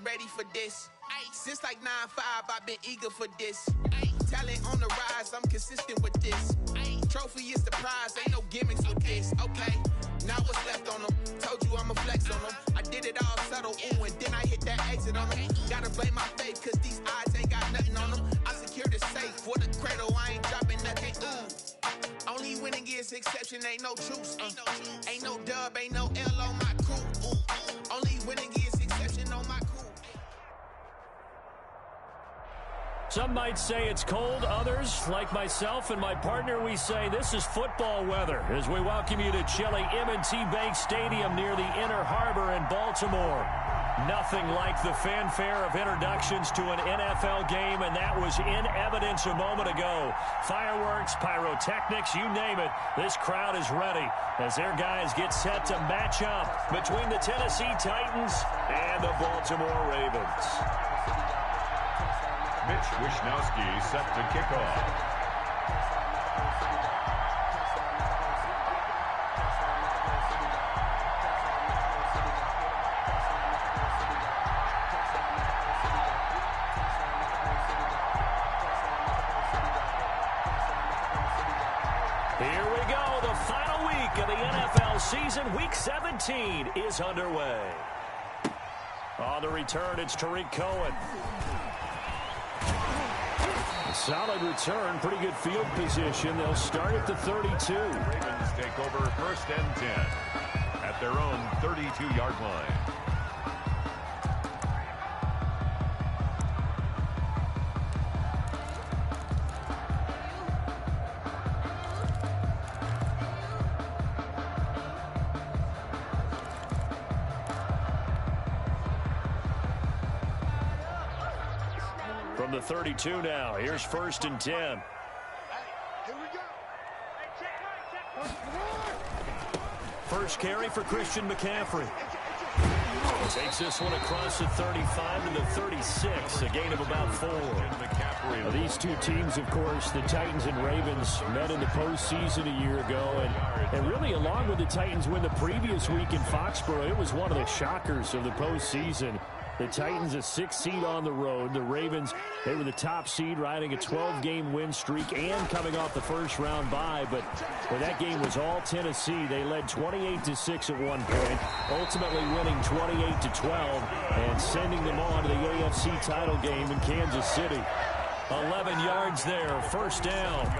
ready for this. Since like 9-5, I've been eager for this. Talent on the rise, I'm consistent with this. Trophy is the prize, ain't no gimmicks with this. Okay, now what's left on them? Told you I'ma flex on them. I did it all subtle, ooh, and then I hit that exit on them. Gotta blame my faith, cause these eyes ain't got nothing on them. I secured the safe for the cradle, I ain't dropping nothing, ooh. Only winning is exception, ain't no truce. Ain't no dub, ain't no L on my crew. Only winning is exception on my crew. Some might say it's cold. Others, like myself and my partner, we say this is football weather as we welcome you to chilly M&T Bank Stadium near the Inner Harbor in Baltimore. Nothing like the fanfare of introductions to an NFL game, and that was in evidence a moment ago. Fireworks, pyrotechnics, you name it. This crowd is ready as their guys get set to match up between the Tennessee Titans and the Baltimore Ravens. Mitch Wishnowsky set to kick off. Here we go. The final week of the NFL season. Week 17 is underway. On the return, it's Tariq Cohen. Solid return, pretty good field position. They'll start at the 32. Ravens take over 1st and 10 at their own 32-yard line. From the 32 now, here's 1st and 10. First carry for Christian McCaffrey. Takes this one across the 35 to the 36, a gain of about 4. Now, these two teams, of course, the Titans and Ravens, met in the postseason a year ago. And really, along with the Titans win the previous week in Foxborough, it was one of the shockers of the postseason. The Titans a 6th seed on the road. The Ravens, they were the top seed, riding a 12-game win streak and coming off the first-round bye. But that game was all Tennessee. They led 28-6 at one point, ultimately winning 28-12 and sending them on to the AFC title game in Kansas City. 11 yards there, 1st down.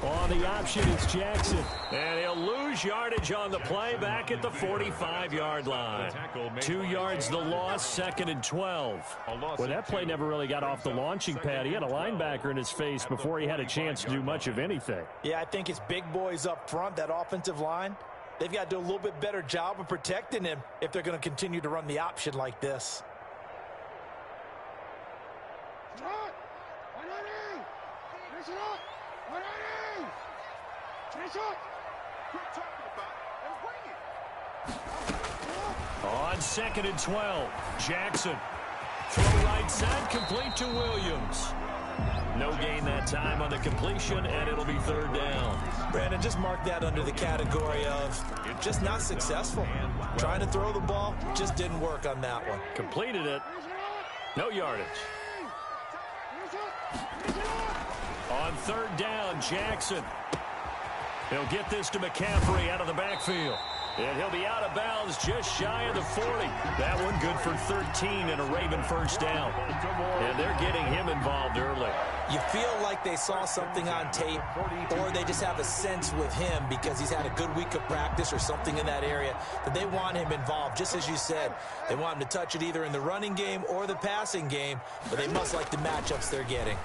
On the option, it's Jackson. And he'll lose yardage on the play back at the 45-yard line. 2 yards the loss, 2nd and 12. Well, that play never really got off the launching pad. He had a linebacker in his face before he had a chance to do much of anything. Yeah, I think it's big boys up front, that offensive line. They've got to do a little bit better job of protecting him if they're going to continue to run the option like this. On 2nd and 12, Jackson. Throw right side, complete to Williams. No gain that time on the completion, and it'll be 3rd down. Brandon, just mark that under the category of just not successful. Trying to throw the ball, just didn't work on that one. Completed it. No yardage. On 3rd down, Jackson. He'll get this to McCaffrey out of the backfield. And he'll be out of bounds just shy of the 40. That one good for 13 and a Raven 1st down. And they're getting him involved early. You feel like they saw something on tape, or they just have a sense with him because he's had a good week of practice or something in that area that they want him involved. Just as you said, they want him to touch it either in the running game or the passing game, but they must like the matchups they're getting.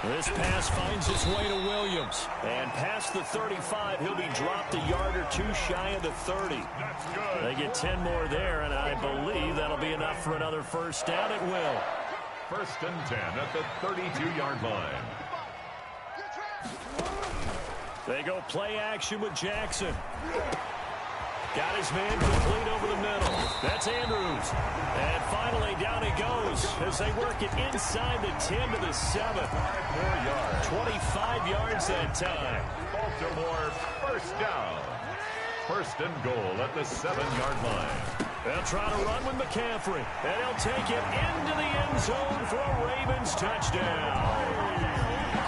This pass finds its way to Williams. And past the 35, he'll be dropped a yard or two shy of the 30. That's good. They get 10 more there, and I believe that'll be enough for another 1st down. It will. 1st and 10 at the 32-yard line. They go play action with Jackson. Got his man complete over the middle. That's Andrews. And finally, down he goes as they work it inside the 10 to the 7. 5 more yards. 25 yards that time. Baltimore first down. First and goal at the 7-yard line. They'll try to run with McCaffrey. And he'll take it into the end zone for a Ravens touchdown.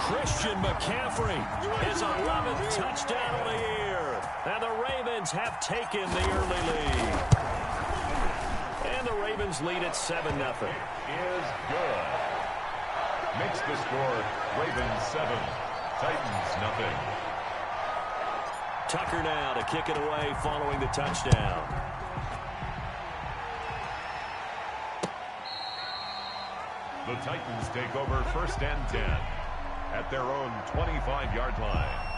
Christian McCaffrey, his 11th touchdown of the year. And the Ravens have taken the early lead. And the Ravens lead at 7-0. Is good. Makes the score Ravens 7, Titans nothing. Tucker now to kick it away following the touchdown. The Titans take over first and 10 at their own 25-yard line.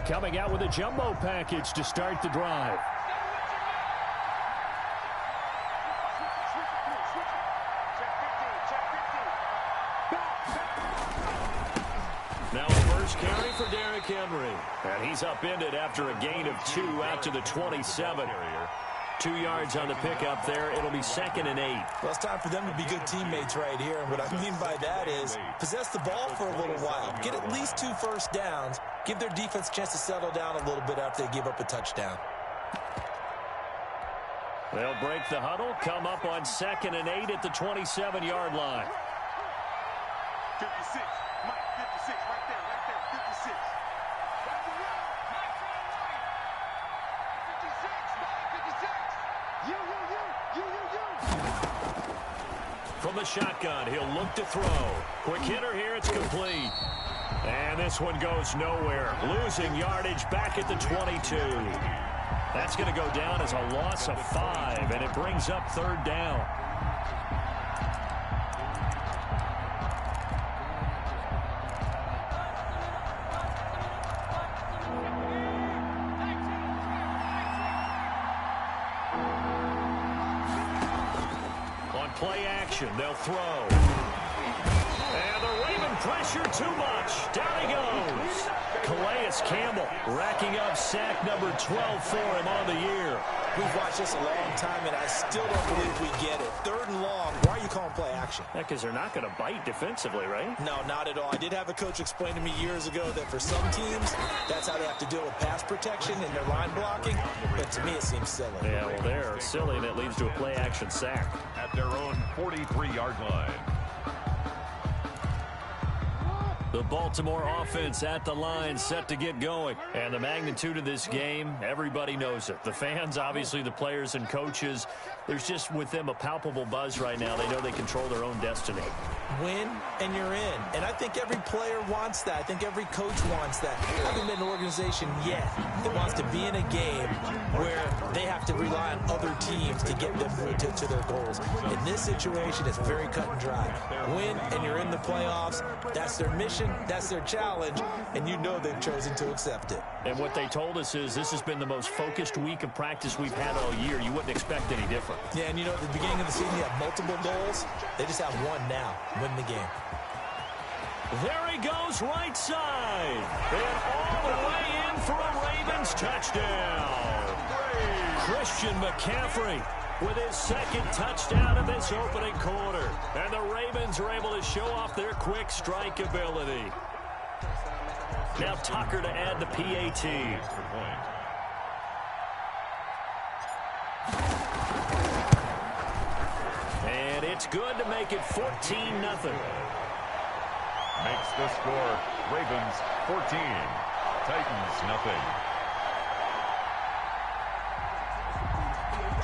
Coming out with a jumbo package to start the drive. Now a first carry for Derrick Henry. And he's upended after a gain of 2 out to the 27. 2 yards on the pickup there. It'll be 2nd and 8. Well, it's time for them to be good teammates right here. And what I mean by that is possess the ball for a little while. Get at least 2 first downs. Give their defense a chance to settle down a little bit after they give up a touchdown. They'll break the huddle, come up on 2nd and 8 at the 27-yard line. 56, Mike, 56, right there, 56. From the shotgun, he'll look to throw. Quick hitter here, it's complete. And this one goes nowhere. Losing yardage back at the 22. That's going to go down as a loss of 5, and it brings up 3rd down. On play action, they'll throw. And the Raven pressure too much. Down he goes. Calais Campbell racking up sack number 12 for him on the year. We've watched this a long time, and I still don't believe we get it. 3rd and long. Why are you calling play action? Yeah, because they're not going to bite defensively, right? No, not at all. I did have a coach explain to me years ago that for some teams, that's how they have to deal with pass protection and their line blocking. But to me, it seems silly. Yeah, well, they're silly, and it leads to a play action sack. At their own 43-yard line. The Baltimore offense at the line, set to get going. And the magnitude of this game, everybody knows it. The fans, obviously the players and coaches, there's just with them a palpable buzz right now. They know they control their own destiny. Win, and you're in. And I think every player wants that. I think every coach wants that. I haven't been an organization yet that wants to be in a game where they have to rely on other teams to get them to their goals. In this situation, it's very cut and dry. Win, and you're in the playoffs. That's their mission. That's their challenge. And you know they've chosen to accept it. And what they told us is this has been the most focused week of practice we've had all year. You wouldn't expect any different. Yeah, and you know, at the beginning of the season, you have multiple goals. They just have one now. Win the game. There he goes right side. And all the way in for a Ravens touchdown. Christian McCaffrey with his 2nd touchdown of this opening quarter. And the Ravens are able to show off their quick strike ability. Now Tucker to add the PAT. And it's good to make it 14-0. Makes the score Ravens 14, Titans nothing.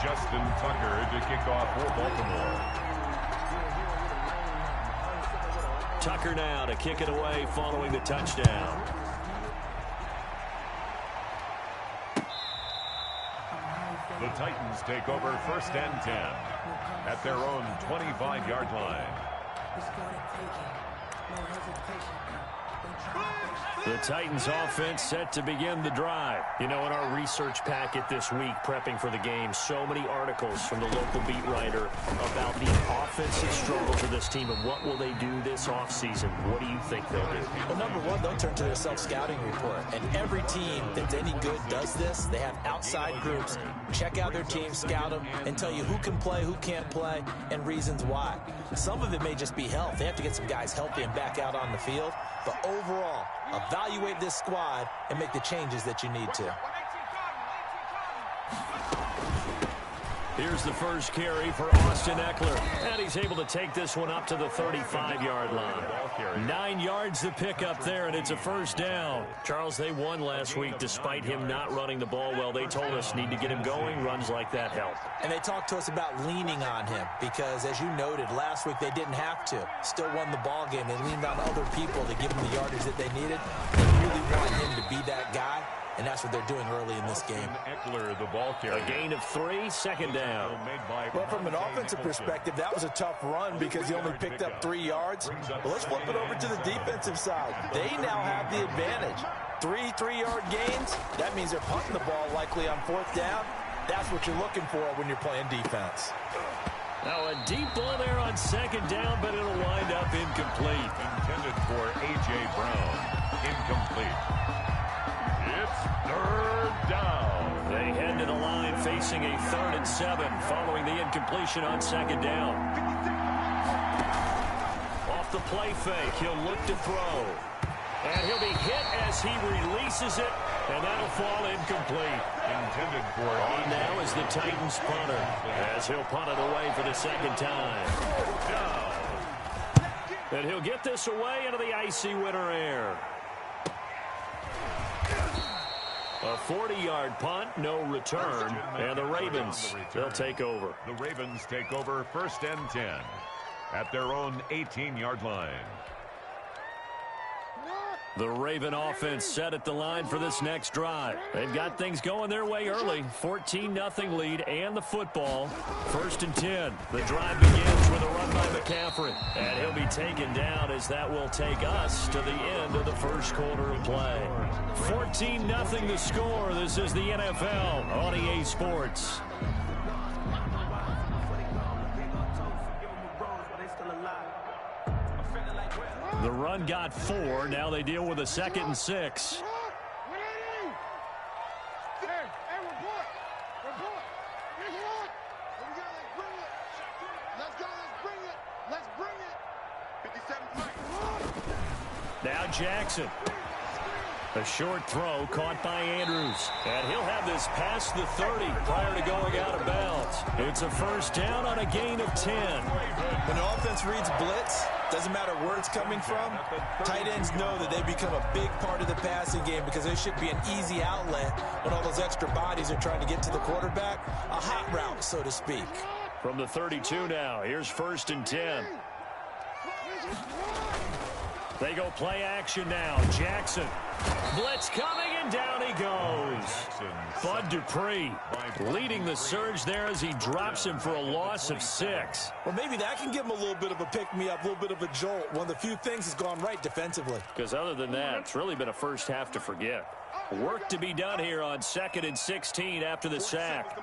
Justin Tucker to kick off for Baltimore. Tucker now to kick it away following the touchdown. The Titans take over first and 10 at their own 25-yard line. The Titans offense set to begin the drive. You know, in our research packet this week, prepping for the game, so many articles from the local beat writer about the offensive struggles of this team and what will they do this offseason. What do you think they'll do? Well, number one, they'll turn to their self-scouting report. And every team that's any good does this. They have outside groups. Check out their team, scout them, and tell you who can play, who can't play, and reasons why. Some of it may just be health. They have to get some guys healthy and back out on the field. But overall, evaluate this squad and make the changes that you need to. Here's the first carry for Austin Ekeler. And he's able to take this one up to the 35-yard line. 9 yards to pick up there, and it's a first down. Charles, they won last week despite him not running the ball well. They told us need to get him going. Runs like that help. And they talked to us about leaning on him because, as you noted, last week they didn't have to. Still won the ball game. They leaned on other people to give him the yardage that they needed. They really want him to be that guy. And that's what they're doing early in this game. Ekeler, the ball carrier. A gain of 3, second down. Well, from an offensive perspective, that was a tough run because he only picked up 3 yards. Well, let's flip it over to the defensive side. They now have the advantage. 3 3-yard gains. That means they're punting the ball likely on 4th down. That's what you're looking for when you're playing defense. Now a deep ball there on second down, but it'll wind up incomplete. Intended for A.J. Brown. Incomplete. It's 3rd down. They head to the line facing a 3rd and 7 following the incompletion on second down. Off the play fake, he'll look to throw. And he'll be hit as he releases it, and that'll fall incomplete. Intended for on now is the Titans punter, as he'll punt it away for the second time. And he'll get this away into the icy winter air. A 40-yard punt, no return, and the Ravens, they'll take over. The Ravens take over first and 10 at their own 18-yard line. The Raven offense set at the line for this next drive. They've got things going their way early. 14-0 lead and the football. 1st and 10. The drive begins with a run by McCaffrey. And he'll be taken down as that will take us to the end of the first quarter of play. 14-0 the score. This is the NFL on EA Sports. The run got 4. Now they deal with a 2nd and 6. Now Jackson. A short throw caught by Andrews. And he'll have this past the 30 prior to going out of bounds. It's a first down on a gain of 10. When an offense reads blitz, doesn't matter where it's coming from, tight ends know that they become a big part of the passing game because there should be an easy outlet when all those extra bodies are trying to get to the quarterback. A hot route, so to speak. From the 32 now, here's 1st and 10. They go play action now. Jackson. Blitz coming, and down he goes. Bud Dupree leading the surge there as he drops him for a loss of 6. Well, maybe that can give him a little bit of a pick-me-up, a little bit of a jolt. One of the few things has gone right defensively. Because other than that, it's really been a first half to forget. Work to be done here on 2nd and 16 after the sack.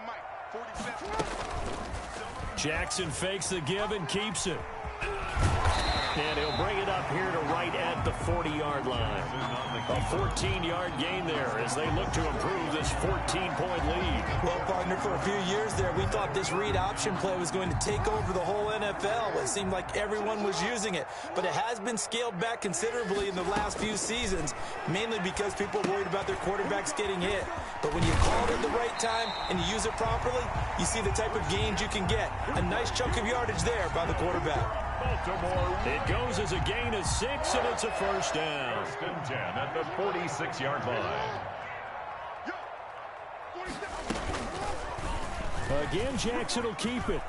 Jackson fakes the give and keeps it. And he'll bring it up here to right at the 40-yard line. A 14-yard gain there as they look to improve this 14-point lead. Well, partner, for a few years there, we thought this read option play was going to take over the whole NFL. It seemed like everyone was using it. But it has been scaled back considerably in the last few seasons, mainly because people are worried about their quarterbacks getting hit. But when you call it at the right time and you use it properly, you see the type of gains you can get. A nice chunk of yardage there by the quarterback. Baltimore. It goes as a gain of 6, and it's a first down. 1st and 10 at the 46-yard line. Again, Jackson will keep it.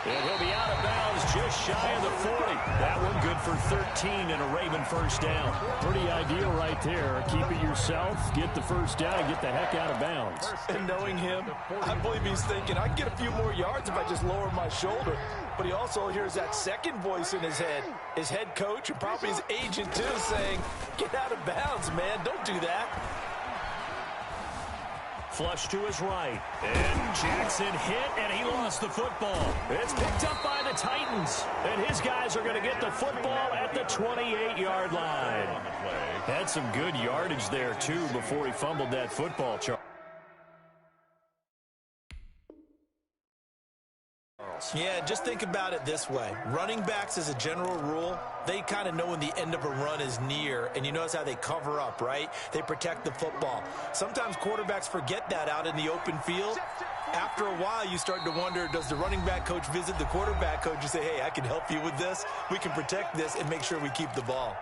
And he'll be out of bounds just shy of the 40. That one good for 13 and a Raven first down. Pretty ideal right there. Keep it yourself, get the first down, and get the heck out of bounds. And knowing him, I believe he's thinking, I can get a few more yards if I just lower my shoulder. But he also hears that second voice in his head. His head coach and probably his agent, too, saying, get out of bounds, man. Don't do that. Flush to his right. And Jackson hit, and he lost the football. It's picked up by the Titans. And his guys are going to get the football at the 28-yard line. Had some good yardage there, too, before he fumbled that football, Charles. Yeah, just think about it this way. Running backs, as a general rule, they kind of know when the end of a run is near, and you notice how they cover up, right? They protect the football. Sometimes quarterbacks forget that out in the open field. After a while, you start to wonder, does the running back coach visit the quarterback coach and say, hey, I can help you with this. We can protect this and make sure we keep the ball.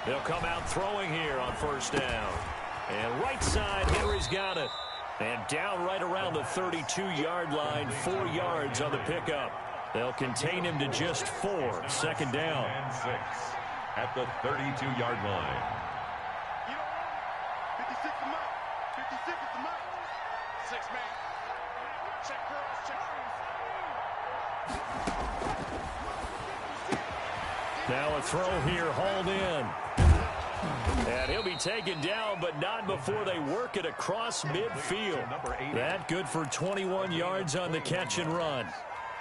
They'll come out throwing here on first down. And right side, Henry's got it. And down right around the 32-yard line, 4 yards on the pickup. They'll contain him to just 4. Second down. And 6 at the 32-yard line. 56 is Mike. 56 is the Mike. 6 man. Check girls, check. Now a throw here, hauled in. And he'll be taken down, but not before they work it across midfield. That good for 21 yards on the catch and run.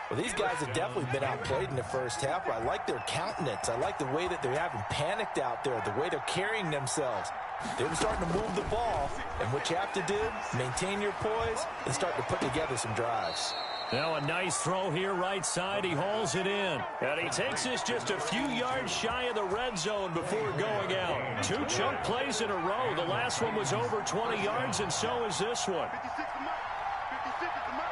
Well, these guys have definitely been outplayed in the first half. I like their countenance. I like the way that they're having panicked out there, the way they're carrying themselves. They're starting to move the ball, and what you have to do, maintain your poise and start to put together some drives. Now a nice throw here right side. He hauls it in. And he takes this just a few yards shy of the red zone before going out. 2 chunk plays in a row. The last one was over 20 yards, and so is this one. 56 is Mike. 56 is the Mike.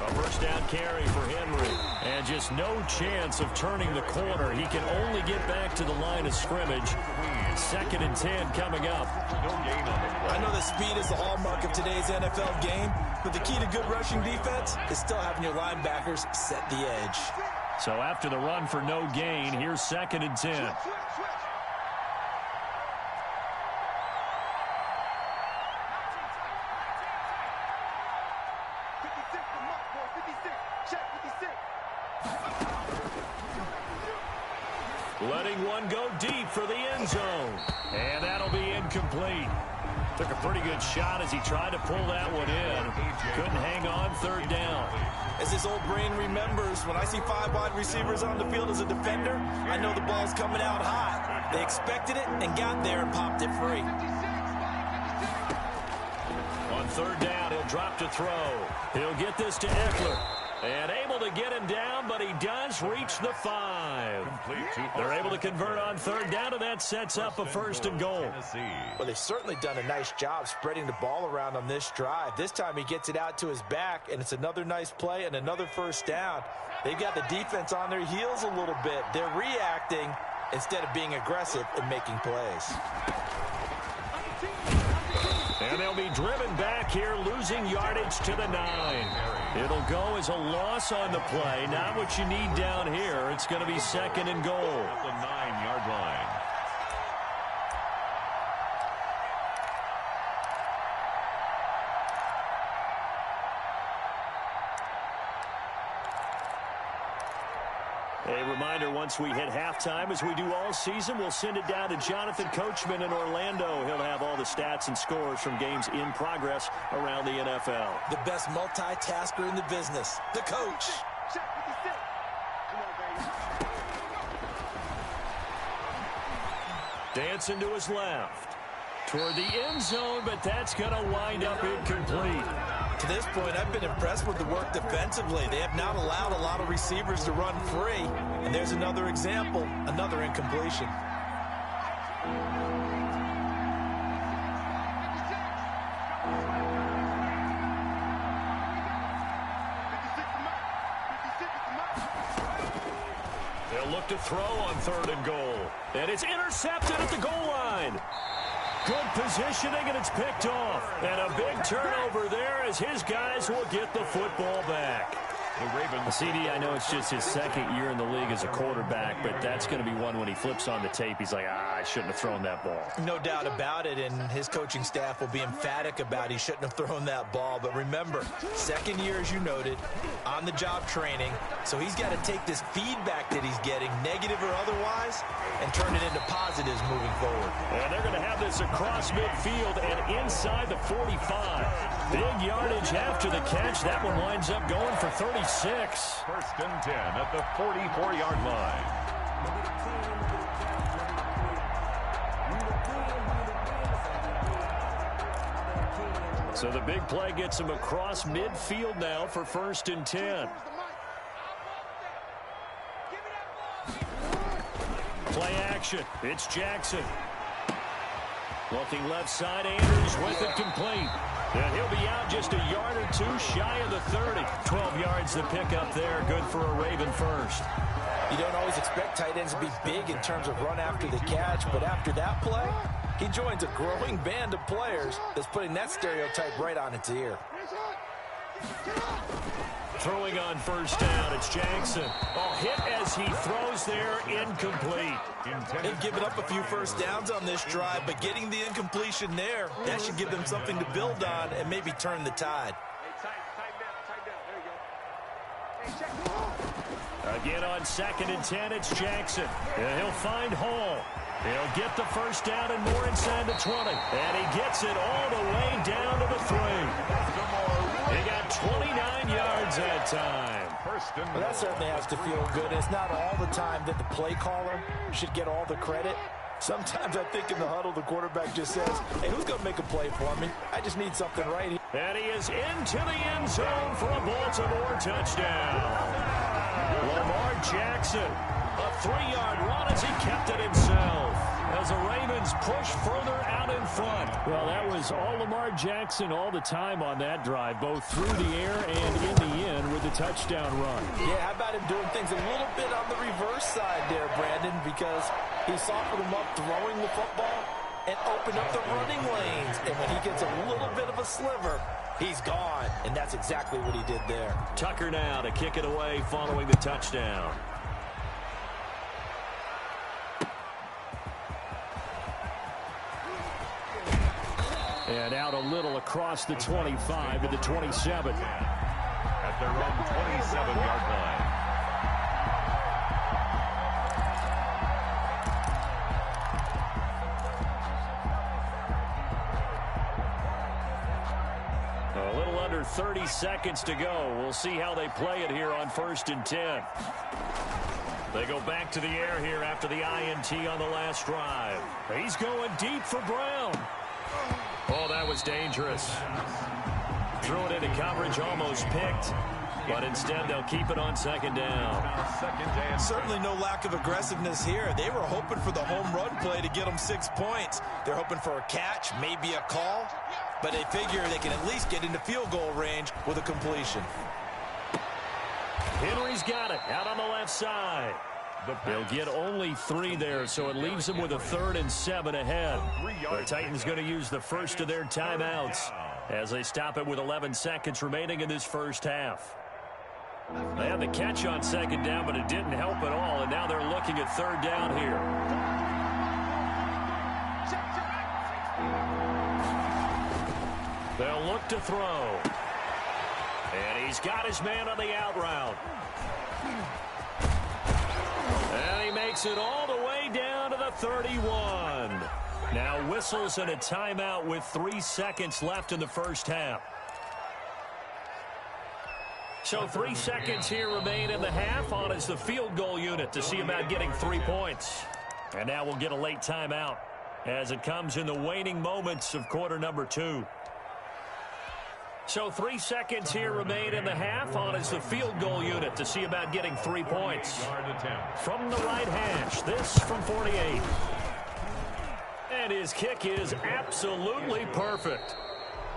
A first down carry for Henry. And just no chance of turning the corner. He can only get back to the line of scrimmage. 2nd and 10 coming up. No gain on the play. I know that speed is the hallmark of today's NFL game, but the key to good rushing defense is still having your linebackers set the edge. So after the run for no gain, here's 2nd and 10. Letting one go deep for the end zone. And that'll be incomplete. Took a pretty good shot as he tried to pull that one in. Couldn't hang on, 3rd down. As his old brain remembers, when I see 5 wide receivers on the field as a defender, I know the ball's coming out hot. They expected it and got there and popped it free. On 3rd down, he'll drop to throw. He'll get this to Eckler. And able to get him down, but he does reach the 5. They're able to convert on 3rd down, and that sets up a 1st and goal. Well, they've certainly done a nice job spreading the ball around on this drive. This time he gets it out to his back, and it's another nice play and another 1st down. They've got the defense on their heels a little bit. They're reacting instead of being aggressive and making plays. And they'll be driven back here, losing yardage to the 9. It'll go as a loss on the play. Not what you need down here. It's going to be 2nd and goal. At the 9-yard line. A reminder, once we hit halftime, as we do all season, we'll send it down to Jonathan Coachman in Orlando. He'll have all the stats and scores from games in progress around the NFL. The best multitasker in the business, the coach. Dancing to his left. Toward the end zone, but that's going to wind up incomplete. To this point, I've been impressed with the work defensively. They have not allowed a lot of receivers to run free. And there's another example, another incompletion. They'll look to throw on 3rd and goal. And it's intercepted at the goal line. Good positioning, and it's picked off. And a big turnover there as his guys will get the football back. The Ravens. CD, I know it's just his 2nd year in the league as a quarterback, but that's going to be one when he flips on the tape. He's like, I shouldn't have thrown that ball. No doubt about it, and his coaching staff will be emphatic about he shouldn't have thrown that ball. But remember, 2nd year, as you noted, on-the-job training. So he's got to take this feedback that he's getting, negative or otherwise, and turn it into positives moving forward. And they're going to have this across midfield and inside the 45. Big yardage after the catch. That one winds up going for 36. 1st and 10 at the 44-yard line. So the big play gets him across midfield now for 1st and 10. Play action. It's Jackson. Looking left side, Andrews with it complete. And he'll be out just a yard or two shy of the 30. 12 yards to pick up there. Good for a Raven first. You don't always expect tight ends to be big in terms of run after the catch, but after that play, he joins a growing band of players that's putting that stereotype right on its ear. Throwing on 1st down, it's Jackson. Oh, hit as he throws there, incomplete. They've given up a few 1st downs on this drive, but getting the incompletion there, that should give them something to build on and maybe turn the tide. Again on 2nd and 10, it's Jackson. And he'll find Hall. He'll get the 1st down and more inside the 20. And he gets it all the way down to the 3. He got 29 yards that time. Well, that certainly has to feel good. It's not all the time that the play caller should get all the credit. Sometimes I think in the huddle, the quarterback just says, hey, who's going to make a play for me? I just need something right here. And he is into the end zone for a Baltimore touchdown. Lamar Jackson, a 3-yard run as he kept it himself. As the Ravens push further out in front. Well, that was all Lamar Jackson all the time on that drive, both through the air and in the end with the touchdown run. Yeah, how about him doing things a little bit on the reverse side there, Brandon, because he softened him up throwing the football and opened up the running lanes. And when he gets a little bit of a sliver, he's gone. And that's exactly what he did there. Tucker now to kick it away following the touchdown. And out a little across the 25 to the 27. At their own 27-yard line. A little under 30 seconds to go. We'll see how they play it here on 1st and 10. They go back to the air here after the INT on the last drive. He's going deep for Brown. Oh, that was dangerous. Threw it into coverage, almost picked. But instead, they'll keep it on 2nd down. Certainly no lack of aggressiveness here. They were hoping for the home run play to get them 6 points. They're hoping for a catch, maybe a call. But they figure they can at least get into field goal range with a completion. Henry's got it out on the left side. They'll get only 3 there, so it leaves them with a 3rd and 7 ahead. The Titans going to use the first of their timeouts as they stop it with 11 seconds remaining in this first half. They had the catch on 2nd down, but it didn't help at all, and now they're looking at 3rd down here. They'll look to throw. And he's got his man on the out route. And he makes it all the way down to the 31. Now whistles and a timeout with 3 seconds left in the first half. So 3 seconds here remain in the half on as the field goal unit to see about getting 3 points. And now we'll get a late timeout as it comes in the waning moments of quarter number 2. So 3 seconds here remain in the half. On is the field goal unit to see about getting 3 points. From the right hash, this from 48. And his kick is absolutely perfect.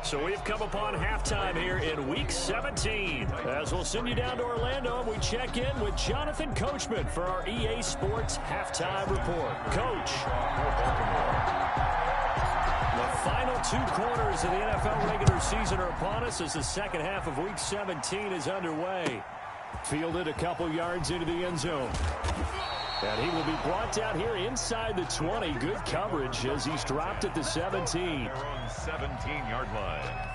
So we've come upon halftime here in Week 17. As we'll send you down to Orlando, and we check in with Jonathan Coachman for our EA Sports Halftime Report. Coach. The final 2 quarters of the NFL regular season are upon us as the second half of Week 17 is underway. Fielded a couple yards into the end zone. And he will be brought down here inside the 20. Good coverage as he's dropped at the 17. Their own 17-yard line.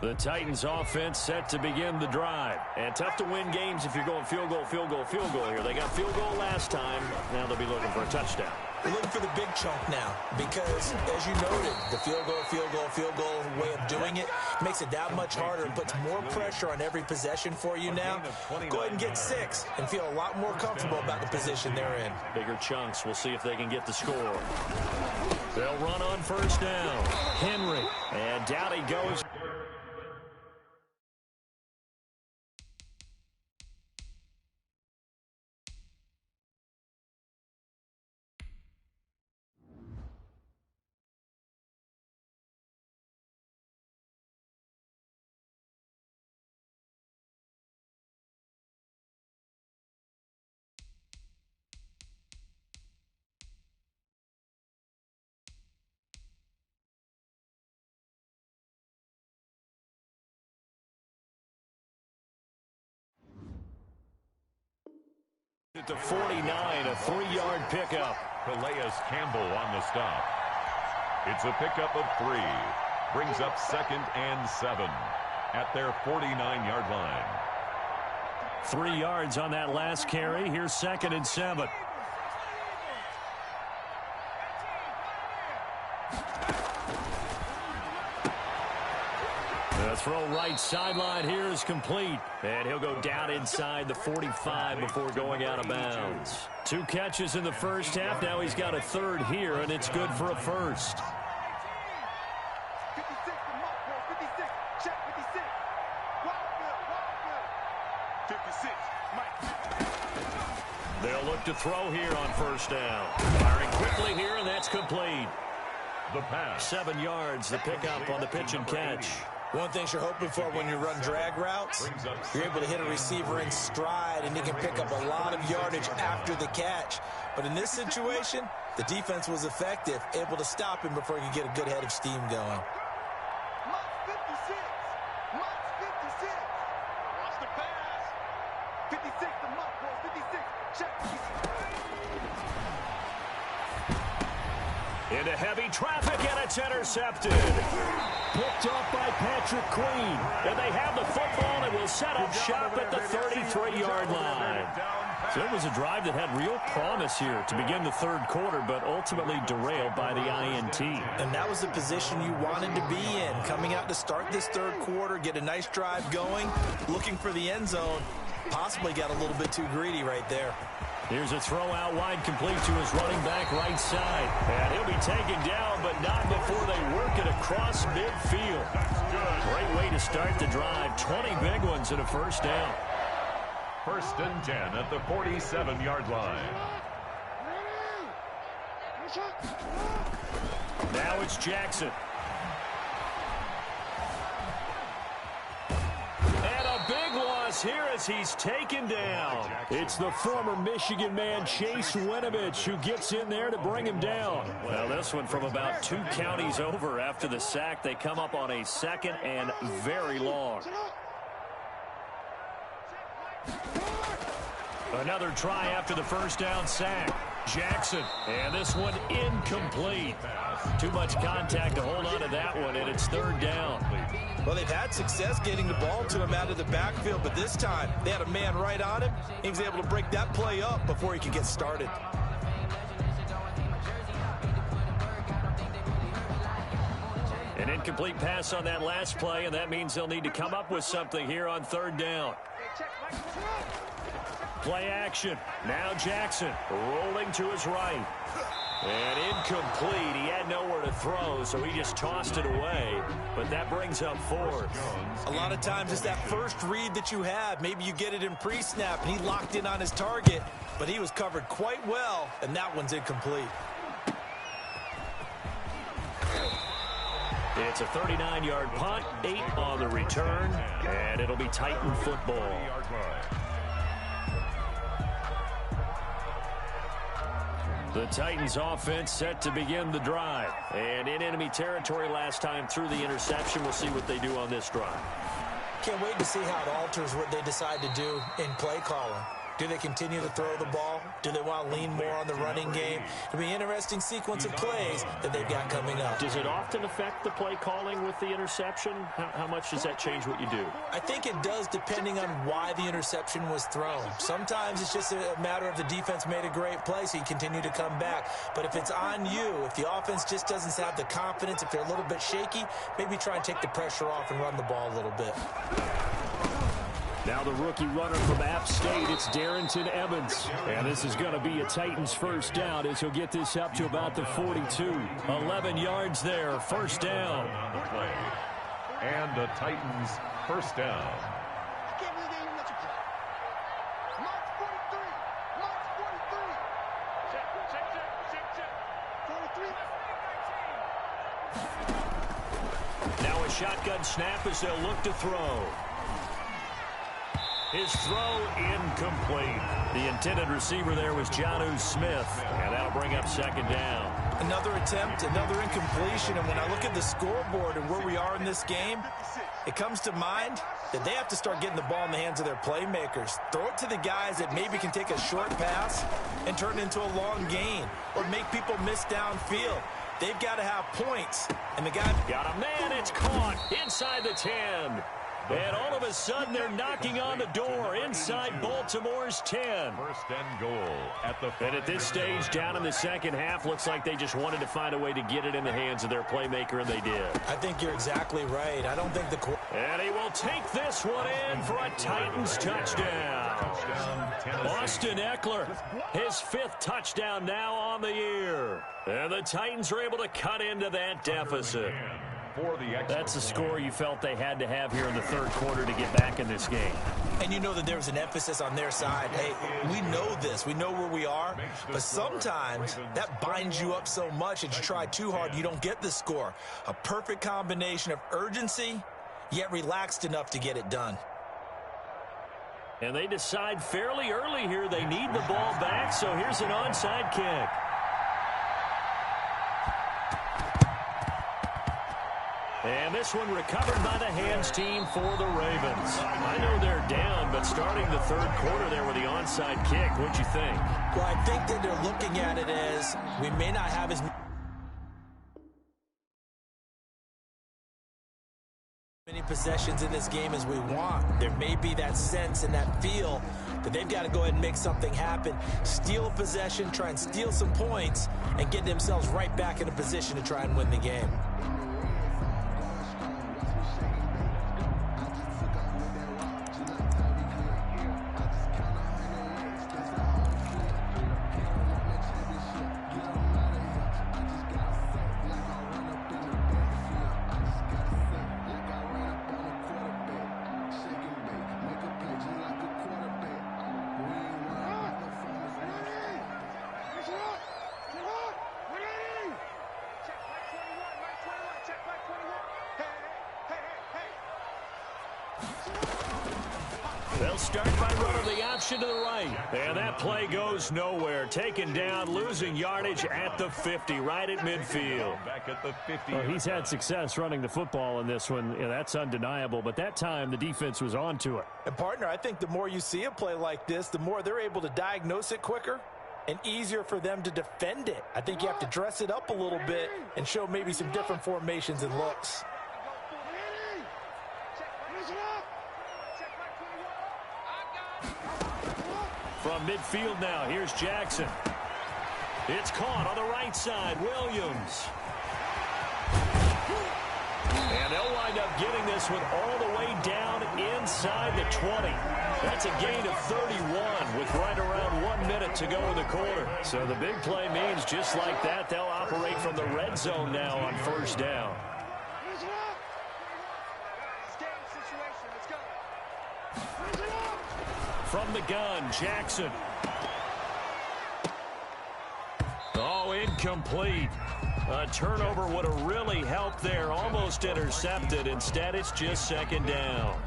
The Titans offense set to begin the drive. And tough to win games if you're going field goal, field goal, field goal here. They got field goal last time. Now they'll be looking for a touchdown. They're looking for the big chunk now because, as you noted, the field goal way of doing it makes it that much harder and puts more pressure on every possession for you now. Go ahead and get 6 and feel a lot more comfortable about the position they're in. Bigger chunks. We'll see if they can get the score. They'll run on first down. Henry. And down he goes. At the 49, a 3-yard pickup. Calais Campbell on the stop. It's a pickup of 3. Brings up 2nd and 7 at their 49-yard line. 3 yards on that last carry. Here's 2nd and 7. The throw right sideline here is complete. And he'll go down inside the 45 before going out of bounds. 2 catches in the first half. Now he's got a 3rd here, and it's good for a first. 56, check 56. Wild good. 56, Mike. They'll look to throw here on first down. Firing quickly here, and that's complete. The pass. 7 yards, the pickup on the pitch and catch. One thing you're hoping for when you run drag routes, you're able to hit a receiver in stride, and he can pick up a lot of yardage after the catch. But in this situation, the defense was effective, able to stop him before he could get a good head of steam going. Watch 56. Watch the pass. 56 to Muck, boys. 56. Check. Into heavy traffic, and it's intercepted. Picked up by Patrick Queen. And they have the football and will set up shop at the 33-yard line. So it was a drive that had real promise here to begin the 3rd quarter, but ultimately derailed by the INT. And that was the position you wanted to be in. Coming out to start this 3rd quarter, get a nice drive going, looking for the end zone. Possibly got a little bit too greedy right there. Here's a throw out wide, complete to his running back right side. And he'll be taken down, but not before they work it across midfield. Great way to start the drive. 20 big ones and a first down. 1st and 10 at the 47-yard line. Now it's Jackson. And a big loss here as he's taken down. It's the former Michigan man, Chase Winovich, who gets in there to bring him down. Well, this one from about 2 counties over after the sack. They come up on a 2nd and very long. Another try after the first down sack. Jackson, and this one incomplete. Too much contact to hold on to that one, and it's 3rd down. Well, they've had success getting the ball to him out of the backfield, but this time they had a man right on him. He was able to break that play up before he could get started. Incomplete pass on that last play, and that means they'll need to come up with something here on third down. Play action. Now Jackson rolling to his right. And incomplete. He had nowhere to throw, so he just tossed it away. But that brings up fourth. A lot of times it's that first read that you have. Maybe you get it in pre-snap, and he locked in on his target, but he was covered quite well, and that one's incomplete. It's a 39-yard punt, 8 on the return, and it'll be Titan football. The Titans offense set to begin the drive. And in enemy territory last time through the interception. We'll see what they do on this drive. Can't wait to see how it alters what they decide to do in play calling. Do they continue to throw the ball? Do they want to lean more on the running game? It'll be an interesting sequence of plays that they've got coming up. Does it often affect the play calling with the interception? How much does that change what you do? I think it does, depending on why the interception was thrown. Sometimes it's just a matter of the defense made a great play, so you continue to come back. But if it's on you, if the offense just doesn't have the confidence, if they're a little bit shaky, maybe try and take the pressure off and run the ball a little bit. Now the rookie runner from App State, it's Darrington Evans. And this is going to be a Titans first down as he'll get this up to about the 42. 11 yards there, first down. And the Titans first down. I can't believe they even let you play. Mark 43. Mark 43. Check. 43. Now a shotgun snap as they'll look to throw. His throw incomplete. The intended receiver there was Jonnu Smith, and that'll bring up second down. Another attempt, another incompletion, and when I look at the scoreboard and where we are in this game, it comes to mind that they have to start getting the ball in the hands of their playmakers. Throw it to the guys that maybe can take a short pass and turn it into a long gain or make people miss downfield. They've got to have points, and the guy got a man. It's caught inside the 10. And all of a sudden, they're knocking on the door inside Baltimore's 10. First and goal at the. And at this stage, down in the second half, looks like they just wanted to find a way to get it in the hands of their playmaker, and they did. I think you're exactly right. I don't think the... And he will take this one in for a Titans touchdown. Austin Eckler, his 5th touchdown now on the year. And the Titans are able to cut into that deficit. That's the score you felt they had to have here in the third quarter to get back in this game. And you know that there was an emphasis on their side. Hey, we know this. We know where we are. But sometimes that binds you up so much that you try too hard, you don't get the score. A perfect combination of urgency, yet relaxed enough to get it done. And they decide fairly early here they need the ball back, so here's an onside kick. And this one recovered by the hands team for the Ravens. I know they're down, but starting the third quarter there with the onside kick, what'd you think? Well, I think that they're looking at it as we may not have as many possessions in this game as we want. There may be that sense and that feel that they've got to go ahead and make something happen, steal a possession, try and steal some points, and get themselves right back in a position to try and win the game. They'll start by running the option to the right. And that play goes nowhere. Taken down, losing yardage at the 50, right at midfield. Back at the 50. Well, he's had success running the football in this one. Yeah, that's undeniable. But that time, the defense was on to it. And, partner, I think the more you see a play like this, the more they're able to diagnose it quicker and easier for them to defend it. I think you have to dress it up a little bit and show maybe some different formations and looks. From midfield now, here's Jackson. It's caught on the right side. Williams. end up getting this one all the way down inside the 20. That's a gain of 31 with right around 1 minute to go in the quarter. So the big play means just like that, they'll operate from the red zone now on first down. From the gun, Jackson. Oh, incomplete. A turnover would have really helped there. Almost intercepted. Instead, it's just second down.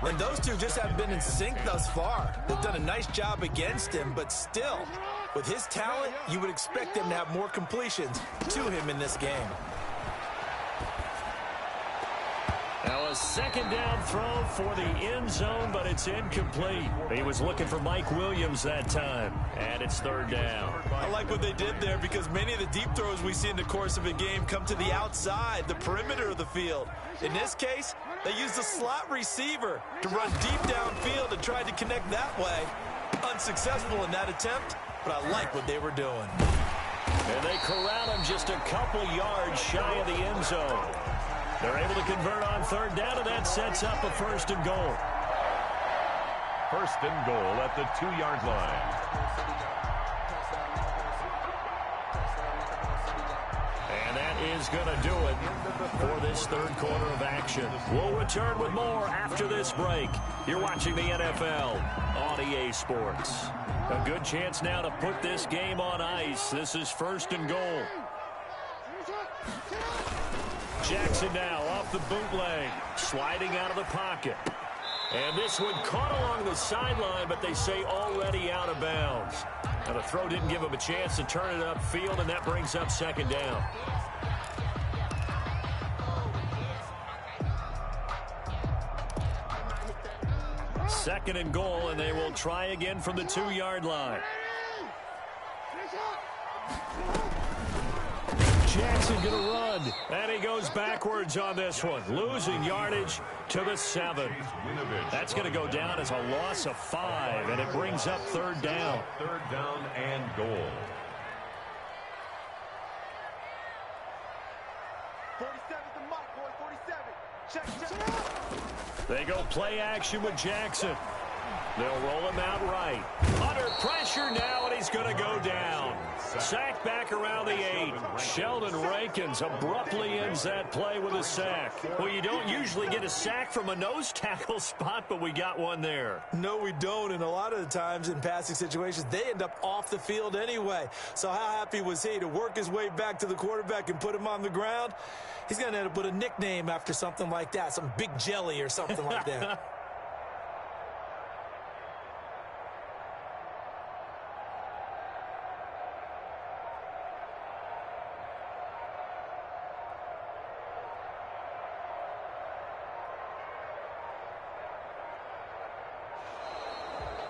And those two just haven't been in sync thus far. They've done a nice job against him, but still, with his talent, you would expect them to have more completions to him in this game. Now a second down throw for the end zone, but it's incomplete. He was looking for Mike Williams that time, and it's third down. I like what they did there because many of the deep throws we see in the course of a game come to the outside, the perimeter of the field. In this case, they used a slot receiver to run deep downfield and tried to connect that way. Unsuccessful in that attempt, but I like what they were doing. And they corral him just a couple yards shy of the end zone. They're able to convert on third down, and that sets up a first and goal. First and goal at the 2-yard line. And that is going to do it for this third quarter of action. We'll return with more after this break. You're watching the NFL on EA Sports. A good chance now to put this game on ice. This is first and goal. Jackson now off the bootleg, sliding out of the pocket. And this one caught along the sideline, but they say already out of bounds. Now the throw didn't give him a chance to turn it upfield, and that brings up second down. Second and goal, and they will try again from the 2-yard line. Jackson going to run, and he goes backwards on this one, losing yardage to the 7. That's going to go down as a loss of 5, and it brings up third down. Third down and goal. 47 the mic, boy, 47. Check. They go play action with Jackson. They'll roll him out right. Under pressure now, and he's going to go down. Sack back around the 8. Sheldon Rankins abruptly ends that play with a sack. Well, you don't usually get a sack from a nose tackle spot, but we got one there. No, we don't, and a lot of the times in passing situations, they end up off the field anyway. So how happy was he to work his way back to the quarterback and put him on the ground? He's going to end up with a nickname after something like that, some Big Jelly or something like that.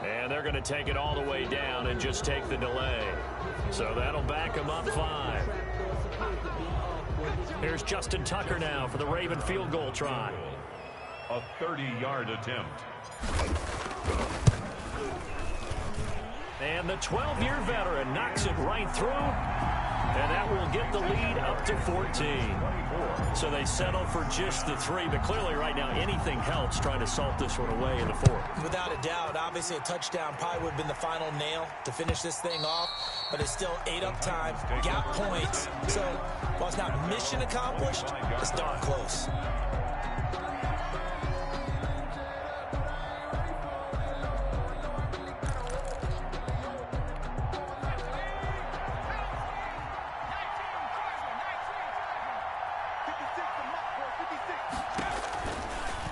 And they're going to take it all the way down and just take the delay. So that'll back them up 5. Here's Justin Tucker now for the Raven field goal try. A 30-yard attempt. And the 12-year veteran knocks it right through. And that will get the lead up to 14. So they settle for just the 3. But clearly right now anything helps trying to salt this one away in the 4th. Without a doubt, obviously a touchdown probably would have been the final nail to finish this thing off. But it's still 8 up time, got points. So while it's not mission accomplished, it's darn close.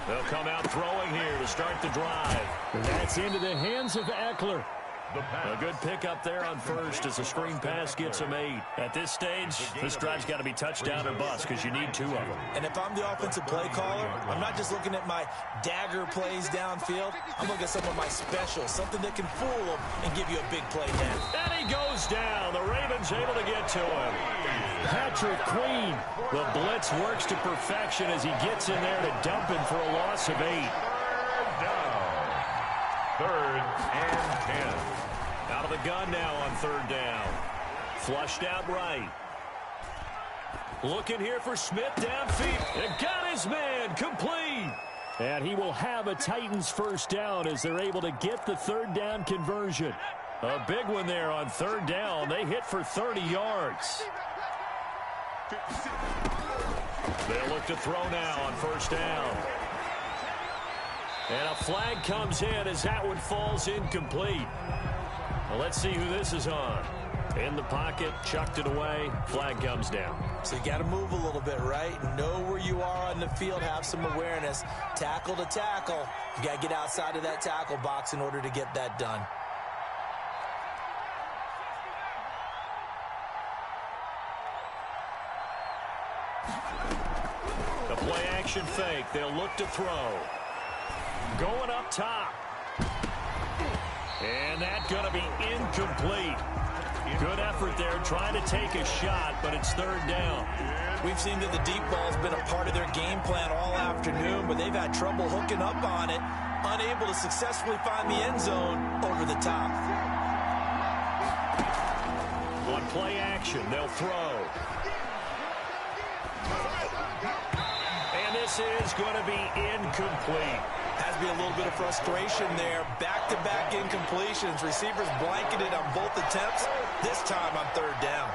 They'll come out throwing here to start the drive. And that's into the hands of Eckler. A good pickup there on first as the screen pass gets him 8. At this stage, this drive's got to be touchdown or bust because you need 2 of them. And if I'm the offensive play caller, I'm not just looking at my dagger plays downfield. I'm looking at some of my specials, something that can fool them and give you a big play down. And he goes down. The Ravens able to get to him. Patrick Queen. The blitz works to perfection as he gets in there to dump him for a loss of 8. Third and 10. Out of the gun now on third down. Flushed out right. Looking here for Smith downfield. And got his man complete. And he will have a Titans first down as they're able to get the third down conversion. A big one there on third down. They hit for 30 yards. They'll look to throw now on first down. And a flag comes in as that one falls incomplete. Well, let's see who this is on. In the pocket, chucked it away, flag comes down. So you got to move a little bit, right? Know where you are on the field, have some awareness. Tackle to tackle. You got to get outside of that tackle box in order to get that done. The play action fake. They'll look to throw. Going up top. And that's going to be incomplete. Good effort there trying to take a shot, but it's third down. We've seen that the deep ball's been a part of their game plan all afternoon, but they've had trouble hooking up on it, unable to successfully find the end zone over the top. On play action, they'll throw. And this is going to be incomplete. Has to be a little bit of frustration there. Back-to-back incompletions. Receivers blanketed on both attempts, this time on third down.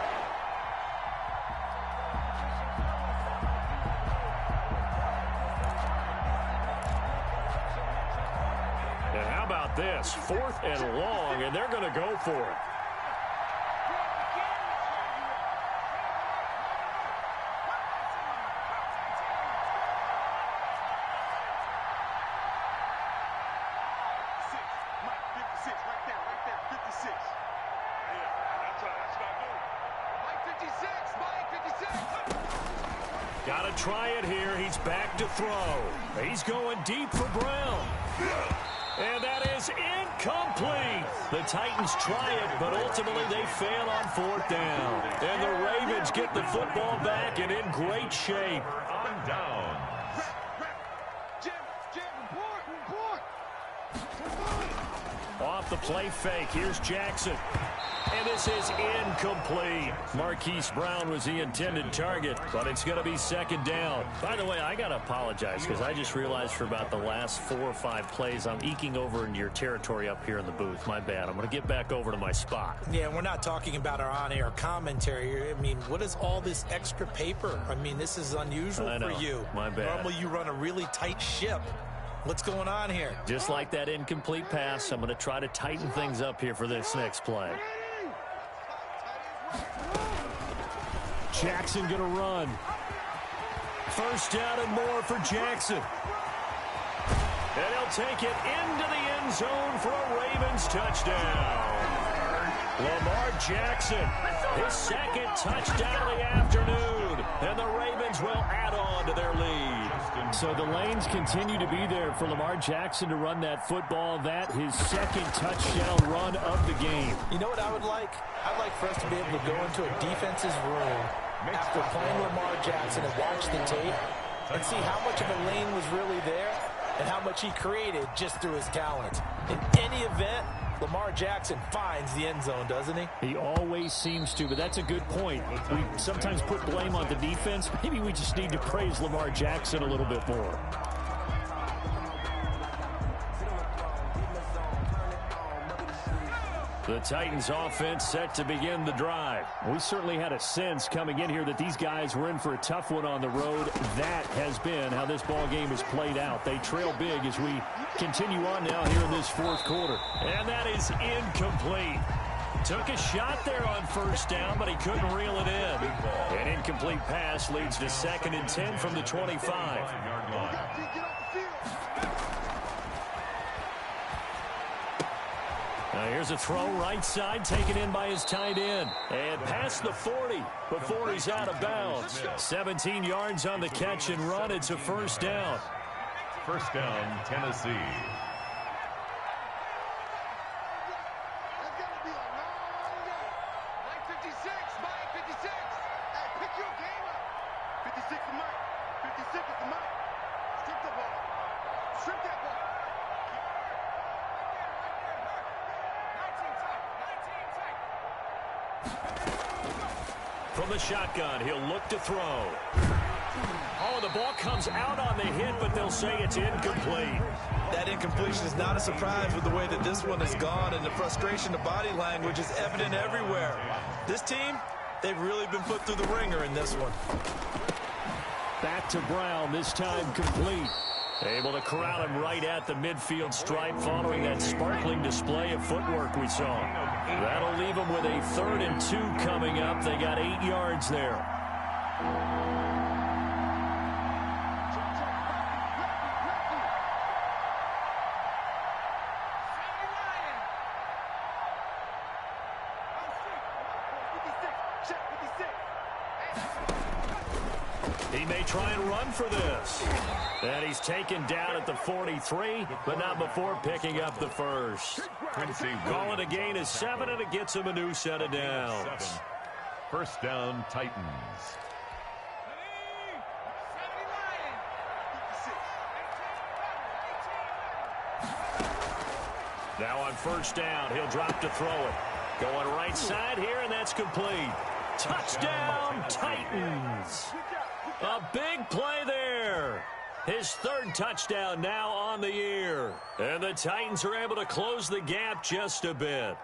And how about this? 4th and long, and they're going to go for it. Got to try it here. He's back to throw. He's going deep for Brown. And that is incomplete. The Titans try it, but ultimately they fail on 4th down. And the Ravens get the football back and in great shape. On down. Off the play fake. Here's Jackson. And this is incomplete. Marquise Brown was the intended target, but it's going to be second down. By the way, I got to apologize because I just realized for about the last 4 or 5 plays, I'm eking over into your territory up here in the booth. My bad. I'm going to get back over to my spot. Yeah, we're not talking about our on-air commentary. I mean, what is all this extra paper? I mean, this is unusual for you. My bad. Normally you run a really tight ship. What's going on here? Just like that incomplete pass, I'm going to try to tighten things up here for this next play. Jackson going to run. First down and more for Jackson. And he'll take it into the end zone for a Ravens touchdown. Lamar Jackson, his second touchdown of the afternoon. And the Ravens will add on to their lead. So the lanes continue to be there for Lamar Jackson to run that football. That his second touchdown run of the game. You know what I would like? I'd like for us to be able to go into a defense's room after playing Lamar Jackson and watch the tape and see how much of a lane was really there and how much he created just through his talent. In any event, Lamar Jackson finds the end zone, doesn't he? He always seems to, but that's a good point. We sometimes put blame on the defense. Maybe we just need to praise Lamar Jackson a little bit more. The Titans offense set to begin the drive. We certainly had a sense coming in here that these guys were in for a tough one on the road. That has been how this ball game has played out. They trail big as we continue on now here in this 4th quarter. And that is incomplete. Took a shot there on first down, but he couldn't reel it in. An incomplete pass leads to 2nd and 10 from the 25. Now here's a throw right side taken in by his tight end. And past the 40 before he's out of bounds. 17 yards on the catch and run. It's a first down. First down, Tennessee. From the shotgun, he'll look to throw. Oh, the ball comes out on the hit, but they'll say it's incomplete. That incompletion is not a surprise with the way that this one has gone, and the frustration of body language is evident everywhere. This team, they've really been put through the ringer in this one. Back to Brown, this time complete. Able to corral him right at the midfield stripe following that sparkling display of footwork we saw. That'll leave them with a 3rd and 2 coming up. They got 8 yards there. He may try and run for this. And he's taken down at the 43, but not before picking up the first. Call it a gain of 7, and it gets him a new set of downs. First down, Titans. Now on first down, he'll drop to throw it. Going right side here, and that's complete. Touchdown, Titans. A big play there. His 3rd touchdown now on the year. And the Titans are able to close the gap just a bit.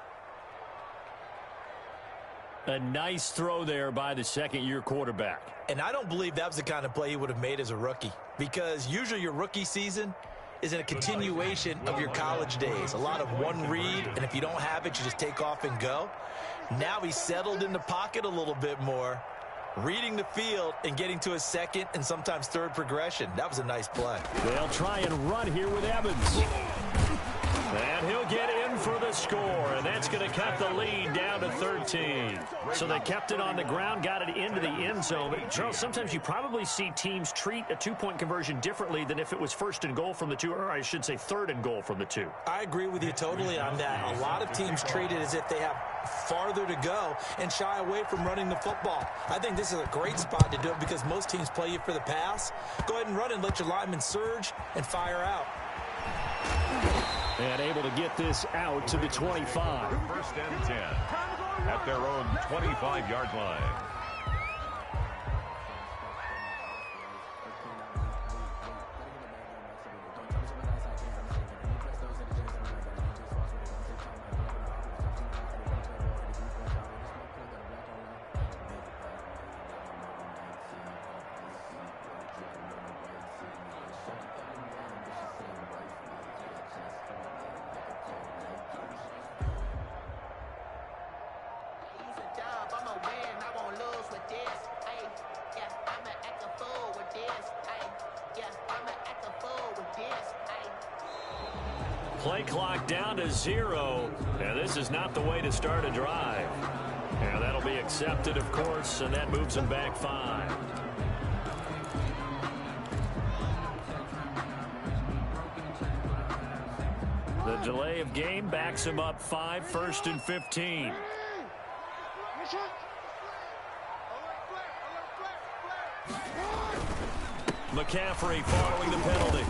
A nice throw there by the second-year quarterback. And I don't believe that was the kind of play he would have made as a rookie, because usually your rookie season is in a continuation of your college days. A lot of one read, and if you don't have it, you just take off and go. Now he's settled in the pocket a little bit more, reading the field and getting to his 2nd and sometimes 3rd progression. That was a nice play. They'll try and run here with Evans. And he'll get in for the score, and that's going to cut the lead down to 13. So they kept it on the ground, got it into the end zone. But, Charles, sometimes you probably see teams treat a 2-point conversion differently than if it was 1st and goal from the 2, or I should say 3rd and goal from the 2. I agree with you totally on that. A lot of teams treat it as if they have farther to go and shy away from running the football. I think this is a great spot to do it because most teams play you for the pass. Go ahead and run and let your linemen surge and fire out. And able to get this out to the 25. First and 10 at their own 25-yard line. Play clock down to 0, and this is not the way to start a drive. And that'll be accepted, of course, and that moves them back 5. The delay of game backs him up 5, 1st and 15. McCaffrey following the penalty.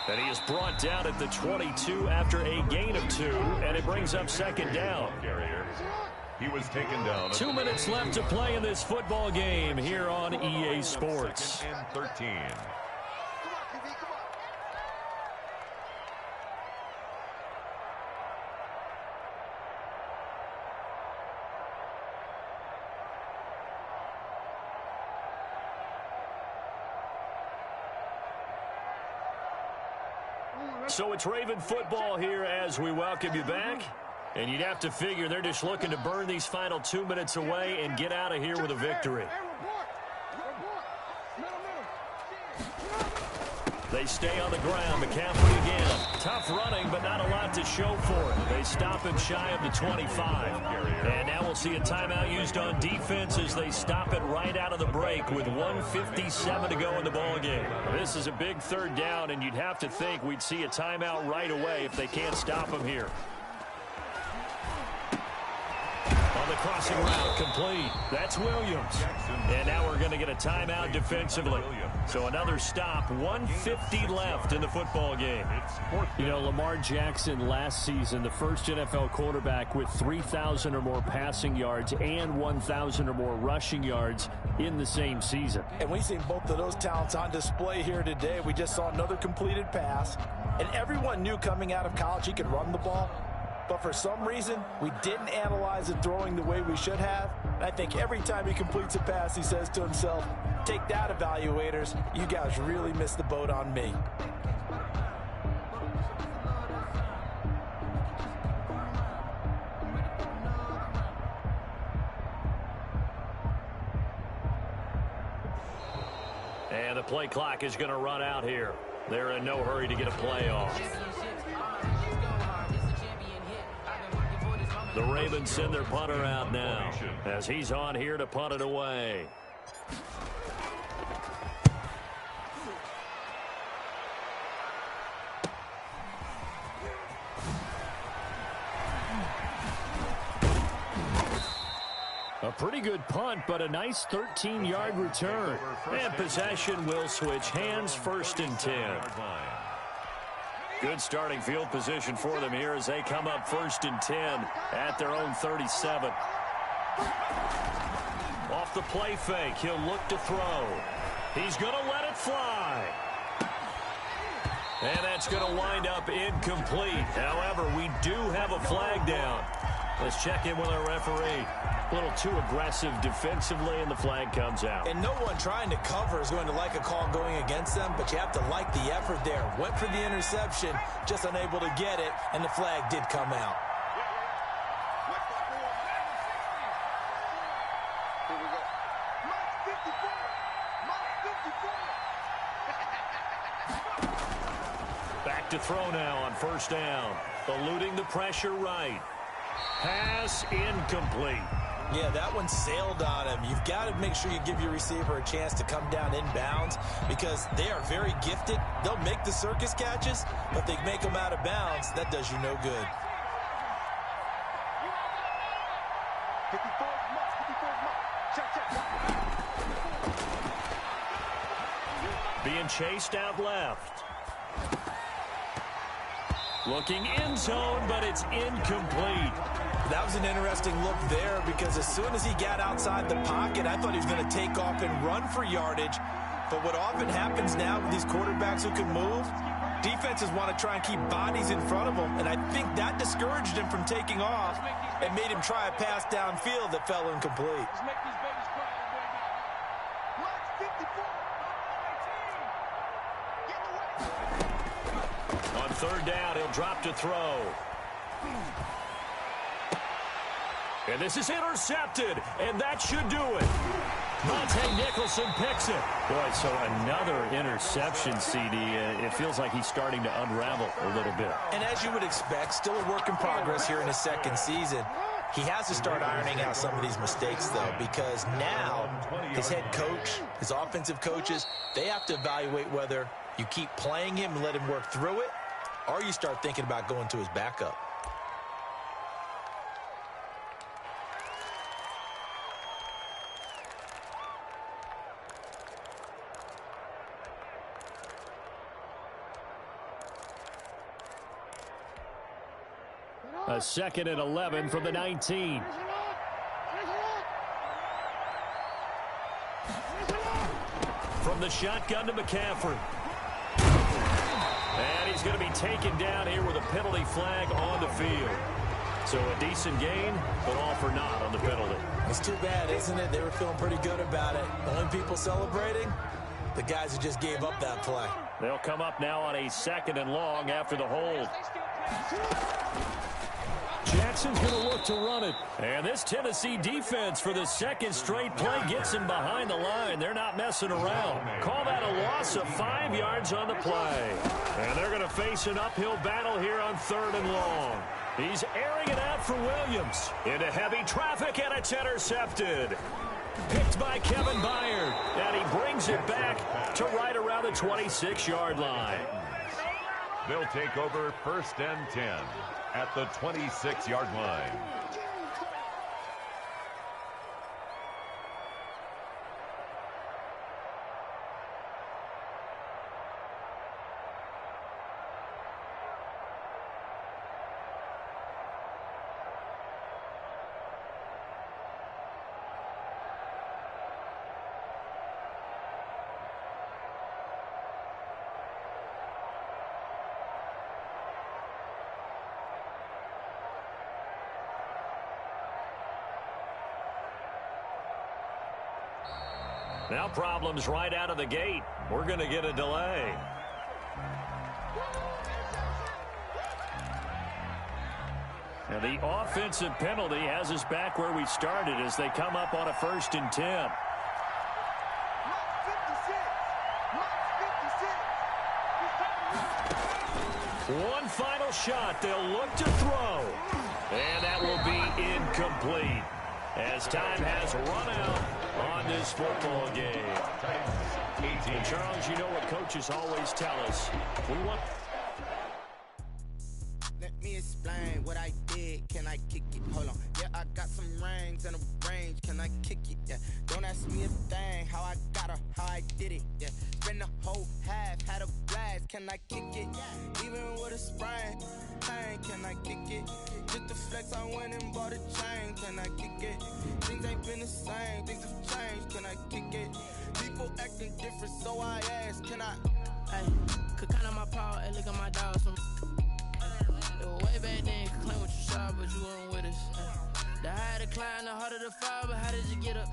And he is brought down at the 22 after a gain of 2, and it brings up 2nd down. He was taken down. 2 minutes left to play in this football game here on EA Sports. 2nd and 13. So it's Raven football here as we welcome you back. And you'd have to figure they're just looking to burn these final 2 minutes away and get out of here with a victory. They stay on the ground. McCaffrey again. Tough running, but not a lot to show for it. They stop him shy of the 25. And now we'll see a timeout used on defense as they stop it right out of the break with 1:57 to go in the ballgame. This is a big 3rd down, and you'd have to think we'd see a timeout right away if they can't stop him here. On the crossing route, complete. That's Williams. And now we're going to get a timeout defensively. So another stop, 1:50 left in the football game. You know, Lamar Jackson last season, the first NFL quarterback with 3,000 or more passing yards and 1,000 or more rushing yards in the same season. And we've seen both of those talents on display here today. We just saw another completed pass. And everyone knew coming out of college he could run the ball. But for some reason, we didn't analyze the throwing the way we should have. And I think every time he completes a pass, he says to himself, take that, evaluators. You guys really missed the boat on me. And the play clock is going to run out here. They're in no hurry to get a play off. The Ravens send their punter out now as he's on here to punt it away. A pretty good punt, but a nice 13-yard return. And possession will switch hands, 1st and 10. Good starting field position for them here as they come up 1st and 10 at their own 37. Off the play fake, he'll look to throw. He's going to let it fly. And that's going to wind up incomplete. However, we do have a flag down. Let's check in with our referee. A little too aggressive defensively, and the flag comes out. And no one trying to cover is going to like a call going against them, but you have to like the effort there. Went for the interception, just unable to get it, and the flag did come out. Back to throw now on 1st down. Eluding the pressure right. Pass incomplete. Yeah, that one sailed on him. You've got to make sure you give your receiver a chance to come down inbounds because they are very gifted. They'll make the circus catches, but they make them out of bounds. That does you no good. Being chased out left. Looking end zone, but it's incomplete. That was an interesting look there because as soon as he got outside the pocket, I thought he was going to take off and run for yardage. But what often happens now with these quarterbacks who can move, defenses want to try and keep bodies in front of them, and I think that discouraged him from taking off and made him try a pass downfield that fell incomplete. On 3rd down, he'll drop to throw. And this is intercepted, and that should do it. Monte Nicholson picks it. Boy, so another interception, CD. It feels like he's starting to unravel a little bit. And as you would expect, still a work in progress here in his 2nd season. He has to start ironing out some of these mistakes, though, because now his head coach, his offensive coaches, they have to evaluate whether you keep playing him and let him work through it, or you start thinking about going to his backup. A 2nd and 11 from the 19. From the shotgun to McCaffrey. And he's going to be taken down here with a penalty flag on the field. So a decent gain, but all for naught on the penalty. It's too bad, isn't it? They were feeling pretty good about it. The only people celebrating, the guys who just gave up that play. They'll come up now on a 2nd and long after the hold. Jackson's going to look to run it. And this Tennessee defense for the 2nd straight play gets him behind the line. They're not messing around. Call that a loss of 5 yards on the play. And they're going to face an uphill battle here on 3rd and long. He's airing it out for Williams. Into heavy traffic, and it's intercepted. Picked by Kevin Byard. And he brings it back to right around the 26-yard line. They'll take over 1st and 10 at the 26-yard line. Now problems right out of the gate. We're going to get a delay. And the offensive penalty has us back where we started as they come up on a 1st and 10. One final shot. They'll look to throw. And that will be incomplete as time has run out on this football game. And Charles, you know what coaches always tell us. We want... Let me explain what I did. Can I kick it? Hold on. Yeah, I got some rings and a range. Can I kick it? Yeah. Don't ask me a thing. How I got her, how I did it. Yeah. Spend the whole half, had a blast. Can I kick it? Even with a sprain, pain. Can I kick it? Just to flex, I went and bought a chain. Can I kick it? Things ain't been the same. Things have changed. Can I kick it? People acting different, so I ask. Can I? Hey, could count on my power. Hey, look at my dog. It was way back then, could claim what you saw, but you weren't with us. The higher the climb, the harder the fall, but how did you get up?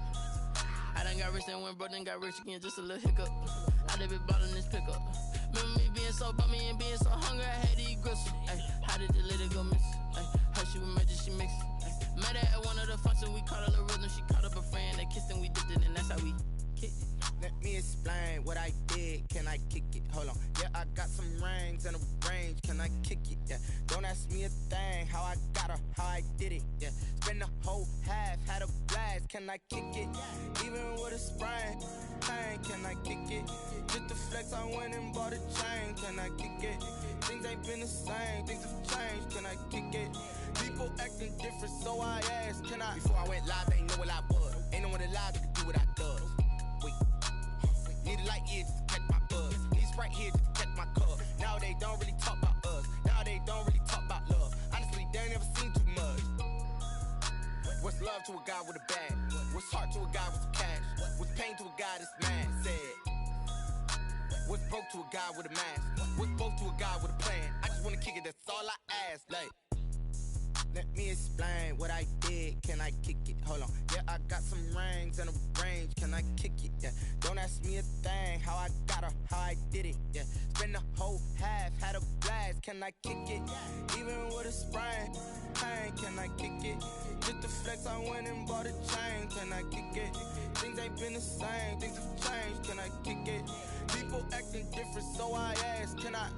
I done got rich and went broke, then got rich again, just a little hiccup. I done been ballin' this pickup. Remember me being so bummy and being so hungry, I had to eat gristle. Ay, how did the lady go miss? Ay, how she was magic, she mixed. Met her at one of the functions, we caught her the rhythm, she caught up a friend, they kissed and we dipped it, and that's how we kicked it. Let me explain what I did. Can I kick it? Hold on. Yeah, I got some rings and a range. Can I kick it? Yeah. Don't ask me a thing. How I got her, how I did it. Yeah. Spend the whole half, had a blast. Can I kick it? Even with a sprain, pain. Can I kick it? Just to flex, I went and bought a chain. Can I kick it? Things ain't been the same. Things have changed. Can I kick it? People acting different, so I asked. Can I? Before I went live, they ain't know what I was. Ain't no one alive that could do what I does. Wait. Need a light here just to catch my buzz. Need Sprite here just to catch my cup. Now they don't really talk about us. Now they don't really talk about love. Honestly, they ain't never seen too much. What's love to a guy with a bag? What's heart to a guy with some cash? What's pain to a guy that's mad? Said. What's broke to a guy with a mask? What's both to a guy with a plan? I just wanna kick it, that's all I ask. Like, let me explain what I did. Can I kick it? Hold on. Yeah, I got some rings and a range. Can I kick it? Yeah. Don't ask me a thing. How I got her, how I did it. Yeah. Spend the whole half, had a blast. Can I kick it? Even with a sprain, pain. Can I kick it? Just to flex, I went and bought a chain. Can I kick it? Things ain't been the same. Things have changed. Can I kick it? People acting different, so I ask. Can I?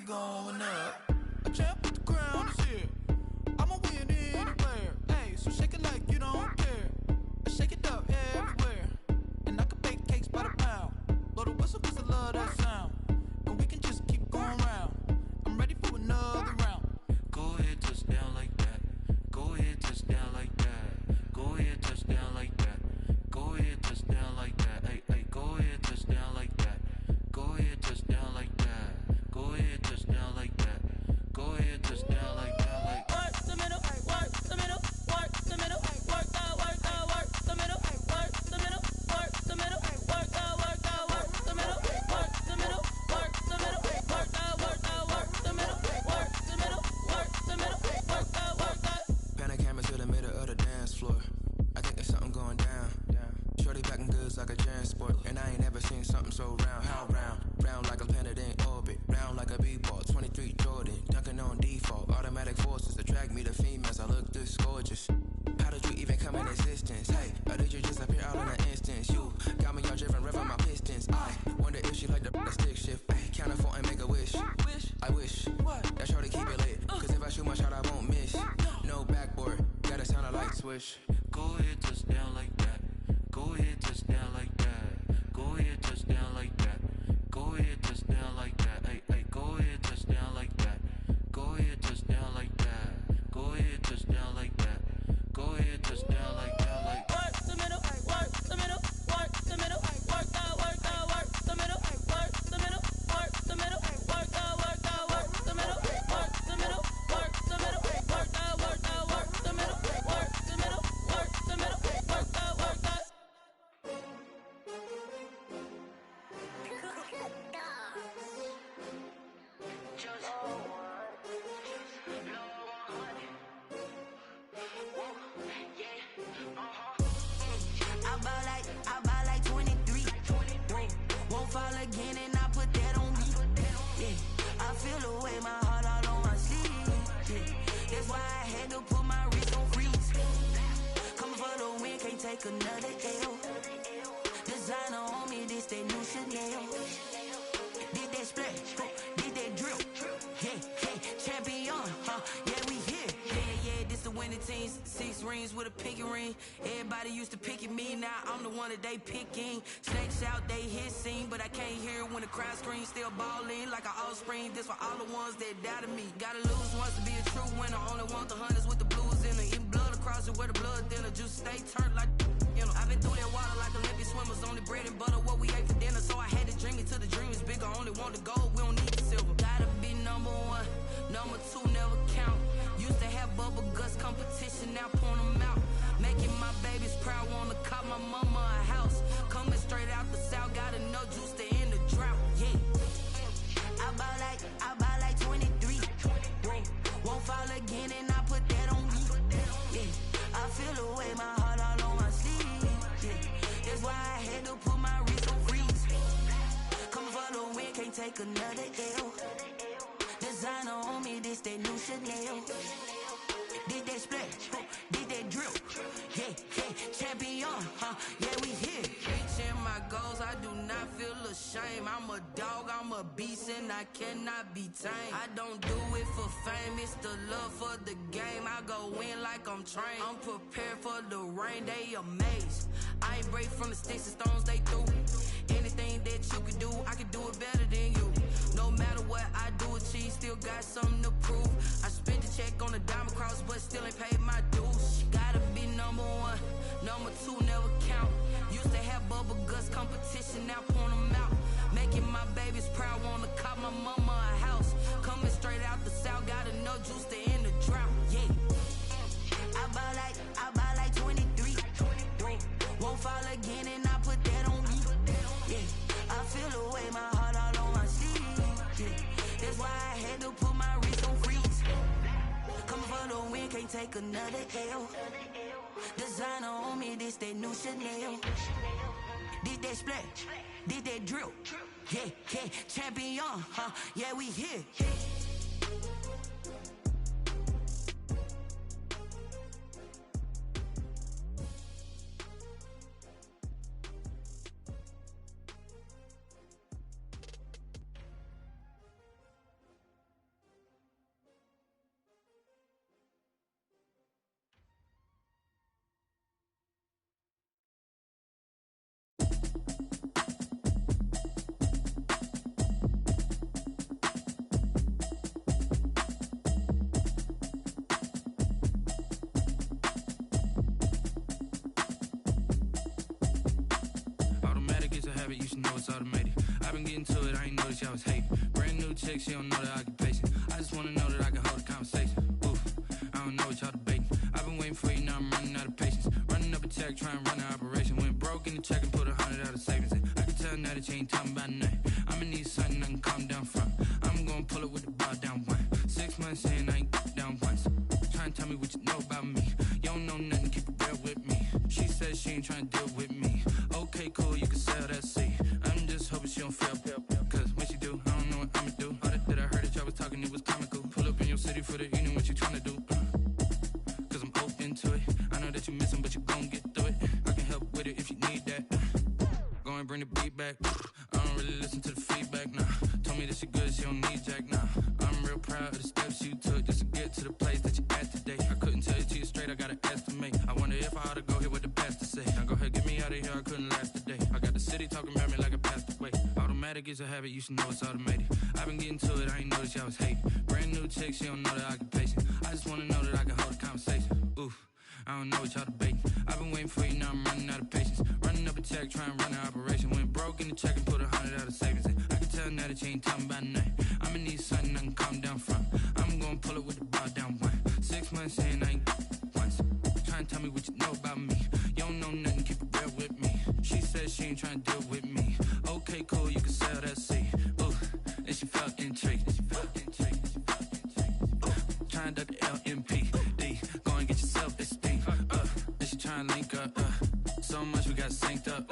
Going up, a champ with the crown is here. I'ma win anywhere. Hey, so shake it like you don't care. I shake it up everywhere, and I can bake cakes by the pound. Blow the whistle 'cause I love that sound, and we can just keep going round. I'm ready for another round. Go ahead, touch down like that. Go ahead, touch down like that. Go ahead, touch down like that. Go ahead, touch down like that. Hey, hey, go ahead, touch down like that. Go ahead, touch down like that. Go ahead, touch down like that. Go ahead, touch down like that. Like work the middle, work the middle, work the middle, work the middle, work the middle, work the middle, work the middle, work the middle, work the middle, work the middle, work the middle, work the middle, work the middle, work the. Pan a camera to the middle of the dance floor. I think there's something going down. Shorty packing goods like a transport, and I ain't never seen something so round. How round? Round like a planet in orbit, round like a b-ball. 23 Jordan, dunking on default. Automatic forces attract me to females. I look this gorgeous. How did you even come in existence? Hey, or did you just appear out in an instance? You got me all driven, revving my pistons. I wonder if she like the stick shift. Ay, count a 4 and make a wish. switch. Go ahead, touchdown like that. Go ahead, touchdown like that. Go ahead, touchdown like that. Go ahead, touchdown like that. Hey, hey, go ahead, touchdown like that. Go ahead, touchdown like that. Go ahead, touchdown like that. Go ahead, touchdown like that. Like work the middle, work the middle, work the middle, work out, work the middle, work the middle, work the middle, work out, work the middle, work the middle, work the middle, work out, work the middle, work the middle, work the middle, work out, work out. I buy like 23. Won't fall again and I put that on me. Yeah, I feel the way, my heart all on my sleeve. Yeah, that's why I had to put my wrist on freeze. Coming for the win, can't take another L. Designer on me, this that new Chanel. Did that splash, did that drill. Yeah, champion, yeah, we here. Yeah, this the winning teams. 6 rings with a pinky ring. Everybody used to picking me, now I'm the one that they picking. Snakes out, they hit scene, but I can't hear when the crowd screams. Still balling like an offspring. This for all the ones that doubted me. Gotta lose once to be a true winner. Only want the hunters with the blues in it. Eating blood across it where the blood dinner. Juice stay turned like, you know. I've been through that water like Olympic swimmers. Only bread and butter, what we ate for dinner. So I had to dream it till the dream is bigger. Only want the gold, we don't need the silver. Gotta be number 1, number 2 never count. Used to have bubble guts competition, now point them out. Making my babies proud, wanna call my mama a house. Coming straight out the south, got enough juice to end the drought. Yeah, I buy like 23. Won't fall again and I put that on me. Yeah, I feel the way, my heart all on my sleeve. Yeah, that's why I had to put my wrist on freeze. Coming for the win, can't take another L. Designer on me, this that new Chanel. Did that splash, did that drill. Yeah, champion, yeah, we here. Reaching my goals, I do not feel ashamed. I'm a dog, I'm a beast, and I cannot be tamed. I don't do it for fame, it's the love for the game. I go in like I'm trained. I'm prepared for the rain, they amazed. I ain't break from the sticks and stones they threw. Anything that you can do, I can do it better than you. No matter what I do, achieve, still got something to prove. I spent the check on the diamond cross, but still ain't paid my dues. Gotta be number 1, number 2 never count. Used to have bubble guts competition, now point them out. Making my babies proud, wanna call my mama a house. Coming straight out the south, got enough juice to end the drought. Yeah, I buy like 23. Won't fall again and I put that on me. Yeah, I feel the way, my heart all on my sleeve. Yeah, that's why I had to put my wrist on freeze. Coming for the win, can't take another L. Designer on me, this that new Chanel. Did that splash, did that drill. Yeah, champion, yeah, we here. You should know it's automated. I've been getting to it, I ain't noticed y'all was hating. Brand new chick, she don't know the occupation. I just wanna know that I can hold a conversation. Oof, I don't know what y'all debating. I've been waiting for you, now I'm running out of patience. Running up a check, trying to run an operation. Went broke in the check and put 100 out of savings in. I can tell now that you ain't talking about nothing. I'ma need something I can calm down from. I'm gonna pull it with the bar down 1. 6 months saying I ain't down once. Trying to tell me what you know about me. You don't know nothing, keep it real with me. She said she ain't trying to deal with me. Okay, cool, you can sell that seat. I'm just hoping she don't fail. Cause when she do, I don't know what I'ma do. All that I heard that y'all was talking, it was comical. Pull up in your city for the evening, what you tryna do? Cause I'm open to it. I know that you missing, but you gon' get through it. I can help with it if you need that. Go and bring the beat back. I don't really listen to the feedback, nah. Told me that she good, she don't need jack, nah. I'm real proud of the steps you took just to get to the place that you at today. I couldn't tell you to you straight, I gotta estimate. I it's a habit, you should know it's automated. I've been getting to it, I ain't noticed y'all was hating. Brand new chick, she don't know that I can pace it. I just wanna know that I can hold a conversation. Oof, I don't know what y'all debating. I've been waiting for you, now I'm running out of patience. Running up a check, trying to run an operation. Went broke in the check and put 100 out of savings in. I can tell now that you ain't talking about nothing. I'ma need something I can calm down from. I'm gonna pull it with the bar down one. 6 months in, I ain't once. Trying to tell me what you know about me. You don't know nothing, keep it real with me. She said she ain't trying to deal with me. Okay, cool, you can sell that seed. Ooh, and she felt intrigued. Trying to duck the LMPD. Go and get yourself esteem. And she trying to link up. So much we got synced up.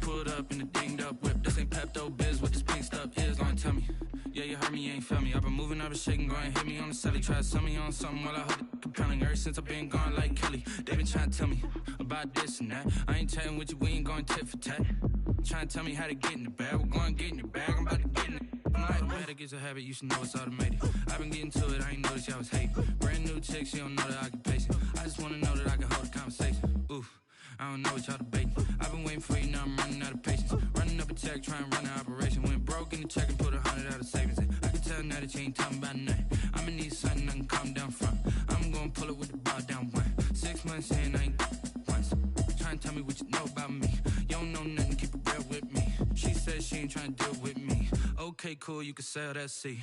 Pulled up in the dinged up whip. This ain't Pepto-Biz, what this pink stuff is. Long tell me. Yeah, you heard me, you ain't felt me. I've been moving, I've been shaking, go and hit me on the celly. Try to sell me on something while I hold it compelling. Ever since I've been gone like Kelly, they been trying to tell me about this and that. I ain't chatting with you, we ain't going tit for tat. Trying to tell me how to get in the bag. We're going to get in the bag, I'm about to get in it. Automatic is a habit, you should know it's automated. I've been getting to it, I ain't noticed y'all was hating. Brand new chick, she don't know that I can pace it. I just wanna know that I can hold a conversation. Oof, I don't know what y'all debating. I've been waiting for you, now I'm running out of patience. Running up a check, trying to run an operation. Went broke in the check and put 100 out of savings in. I can tell now that you ain't talking about nothing. I'ma need something I can calm down from. I'm gonna pull it with the bar down one. 6 months in, I ain't once. Trying to tell me what you know about me. You don't know nothing, keep it real with me. She said she ain't trying to deal with me. Okay, cool, you can sell that seed.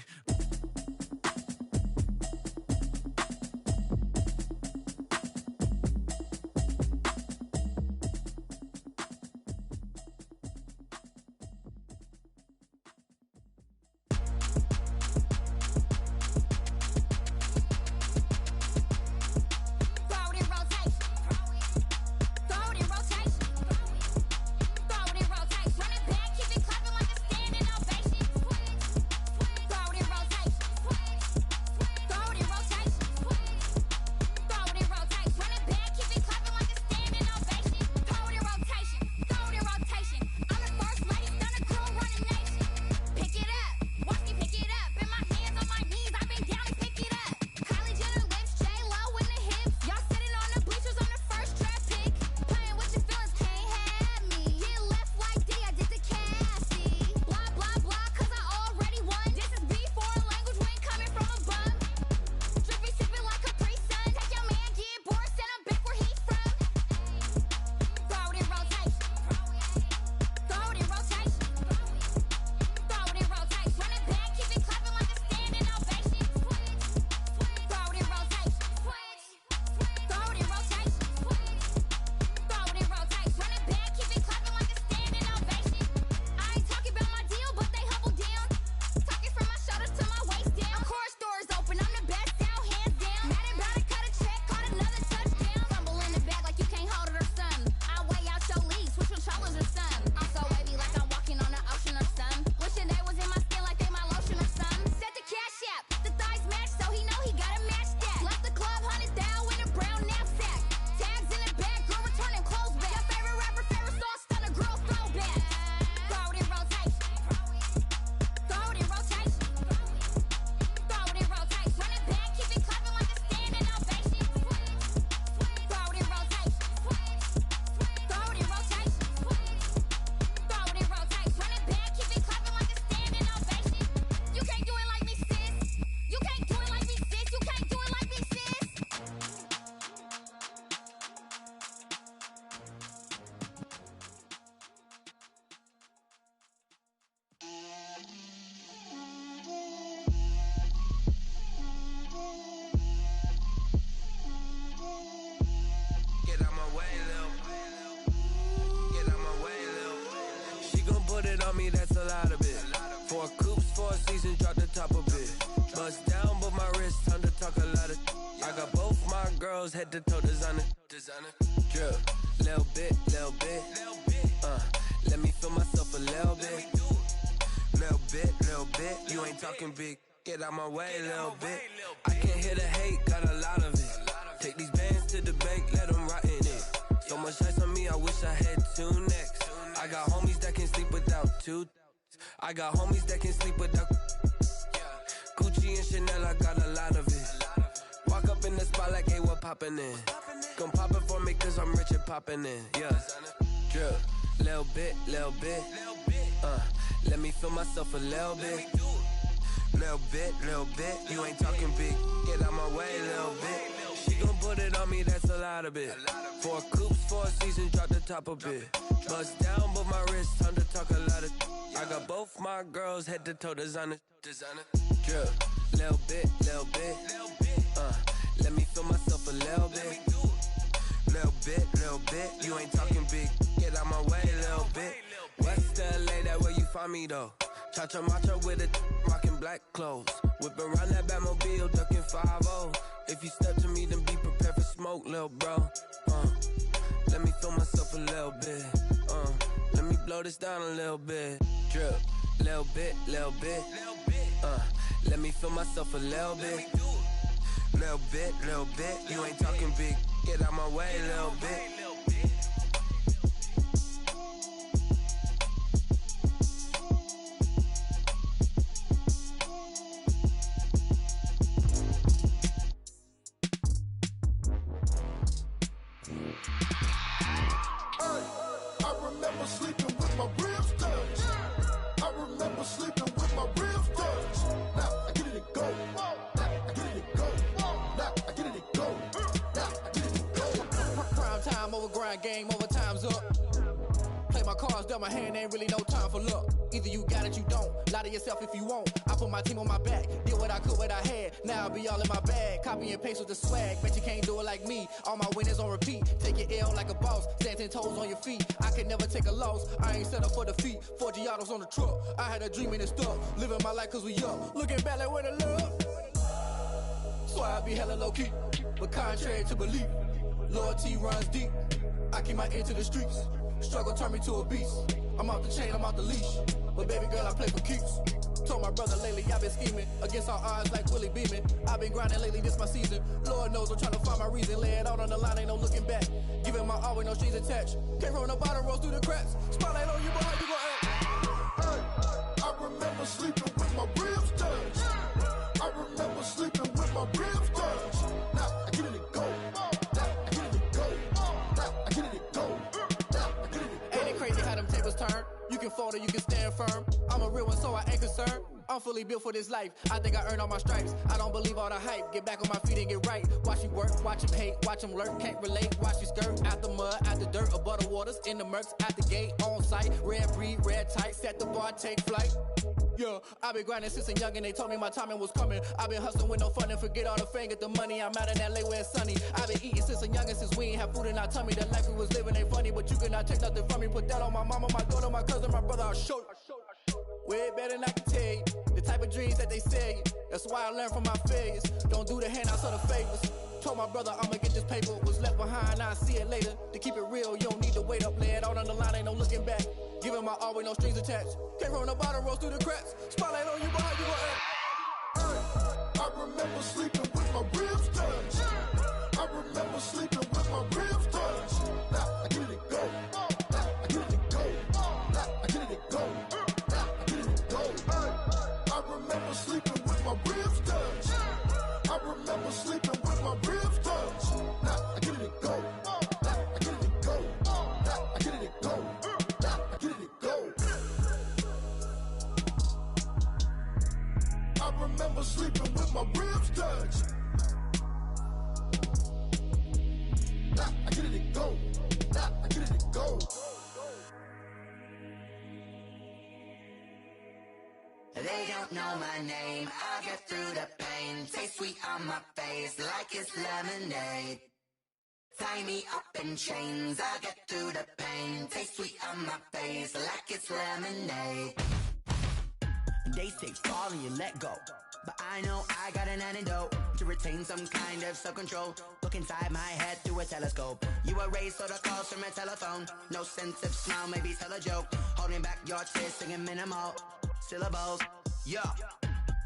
Head to toe designer, drip, little bit, let me feel myself a little bit, you ain't talking big, get out my way, little bit, I can't hear the hate, got a lot of it, take these bands to the bank, let them rot in it, so much ice on me, I wish I had 2 necks, I got homies that can sleep without 2, I got homies that can sleep without, Gucci and Chanel, I got a lot of it, walk up in the spot like, hey, what poppin' in? Gon' pop it for me cause I'm rich and poppin' in, yeah. Drip, little bit, Let me feel myself a little bit. Little bit. You ain't talking big. Get out my way, little bit. She gon' put it on me, that's a lot of it. 4 coops, 4 seasons, drop the top a bit. Bust down, but my wrist, time to talk a lot of. I got both my girls, head to toe designer. Drip, little bit. Let me feel myself a little bit. Little bit. You ain't talking big. Get out my way, little bit. West LA, that where you find me though. Cha-cha matcha with a rockin' black clothes. Whip around that Batmobile, ducking 5-0. If you step to me, then be prepared for smoke, lil' bro. Let me feel myself a little bit. Let me blow this down a little bit. Drip, little bit. Let me feel myself a little bit. Little bit. You ain't talking big. Get out my way, little bit. Game over, time's up. Play my cards, dealt my hand, ain't really no time for luck. Either you got it, you don't. Lie to yourself if you won't. I put my team on my back, did what I could, what I had. Now I'll be all in my bag, copy and paste with the swag. Bet you can't do it like me. All my winners on repeat. Take your L like a boss, stand 10 toes on your feet. I can never take a loss. I ain't set up for defeat. 4 Giottos on the truck. I had a dream and it stuck. Living my life cause we up. Looking back like where the love. So I be hella low key, but contrary to belief, loyalty runs deep. I keep my ear to the streets. Struggle turned me to a beast. I'm off the chain, I'm off the leash. But baby girl, I play for keeps. Told my brother lately, I've been scheming against all odds like Willie Beeman. I've been grinding lately, this my season. Lord knows I'm trying to find my reason. Lay it out on the line, ain't no looking back. Giving my all with no strings attached. Came from the bottom, rose through the cracks. Spotlight on you, but how you gon' act? Hey, I remember sleeping with my ribs touched. I remember sleeping with my ribs touched. Now I get it and go. Turn. You can fold or you can stand firm. I'm a real one, so I ain't concerned. I'm fully built for this life. I think I earned all my stripes. I don't believe all the hype. Get back on my feet and get right. Watch you work, watch him hate, watch him lurk. Can't relate, watch you skirt. Out the mud, out the dirt, above the waters, in the murks, at the gate, on site. Red breed, red tight, set the bar, take flight. Yeah, I've been grinding since a young and they told me my timing was coming. I've been hustling with no fun and forget all the fame, get the money. I'm out in LA where it's sunny. I've been eating since a young and since we ain't have food in our tummy. The life we was living ain't funny, but you cannot take nothing from me. Put that on my mama, my daughter, my cousin, my brother, I'll show you. Way better than I can tell you. The type of dreams that they sell you. That's why I learned from my failures. Don't do the handouts or the favors. Told my brother I'ma get this paper. Was left behind, I'll see it later. To keep it real, you don't need to wait up. Lay it out on the line, ain't no looking back. Giving my all with no strings attached. Came from the bottom, rose through the cracks. Spotlight on you, but how you gon' act? I remember sleeping with my ribs touched. I remember sleeping with my ribs touched. Now I get it and go. I get it and go. I get it and go. I get it and go. I remember sleeping with my ribs touched. I remember sleeping with my ribs touched. Now I get it and go. I get it and go. I get it and go. I get it and go. I remember sleeping with my ribs touched. Nah, I get it and go. Nah, I get it and go. They don't know my name. I get through the pain. Taste sweet on my face like it's lemonade. Tie me up in chains. I get through the pain. Taste sweet on my face like it's lemonade. They say fall and you let go, but I know I got an antidote to retain some kind of self-control. Look inside my head through a telescope. You erase all the calls from a telephone. No sense of smile, maybe tell a joke. Holding back your tears, singing minimal syllables. Yeah,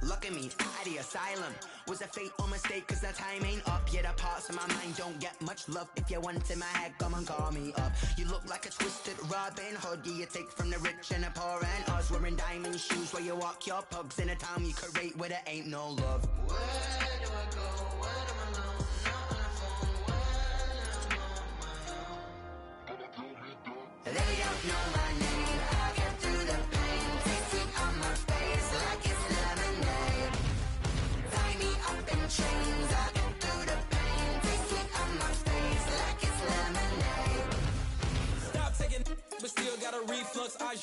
look at me, out the asylum. Was a fate or mistake, cause the time ain't up. Yeah, the parts of my mind don't get much love. If you want in my head, come and call me up. You look like a twisted Robin Hood. Yeah, you take from the rich and the poor and us. Wearing diamond shoes where you walk your pugs in a town you create where there ain't no love. Where do I go? Where do I know? Not on the phone. When I'm on my own. They don't know my name. I get through the pain.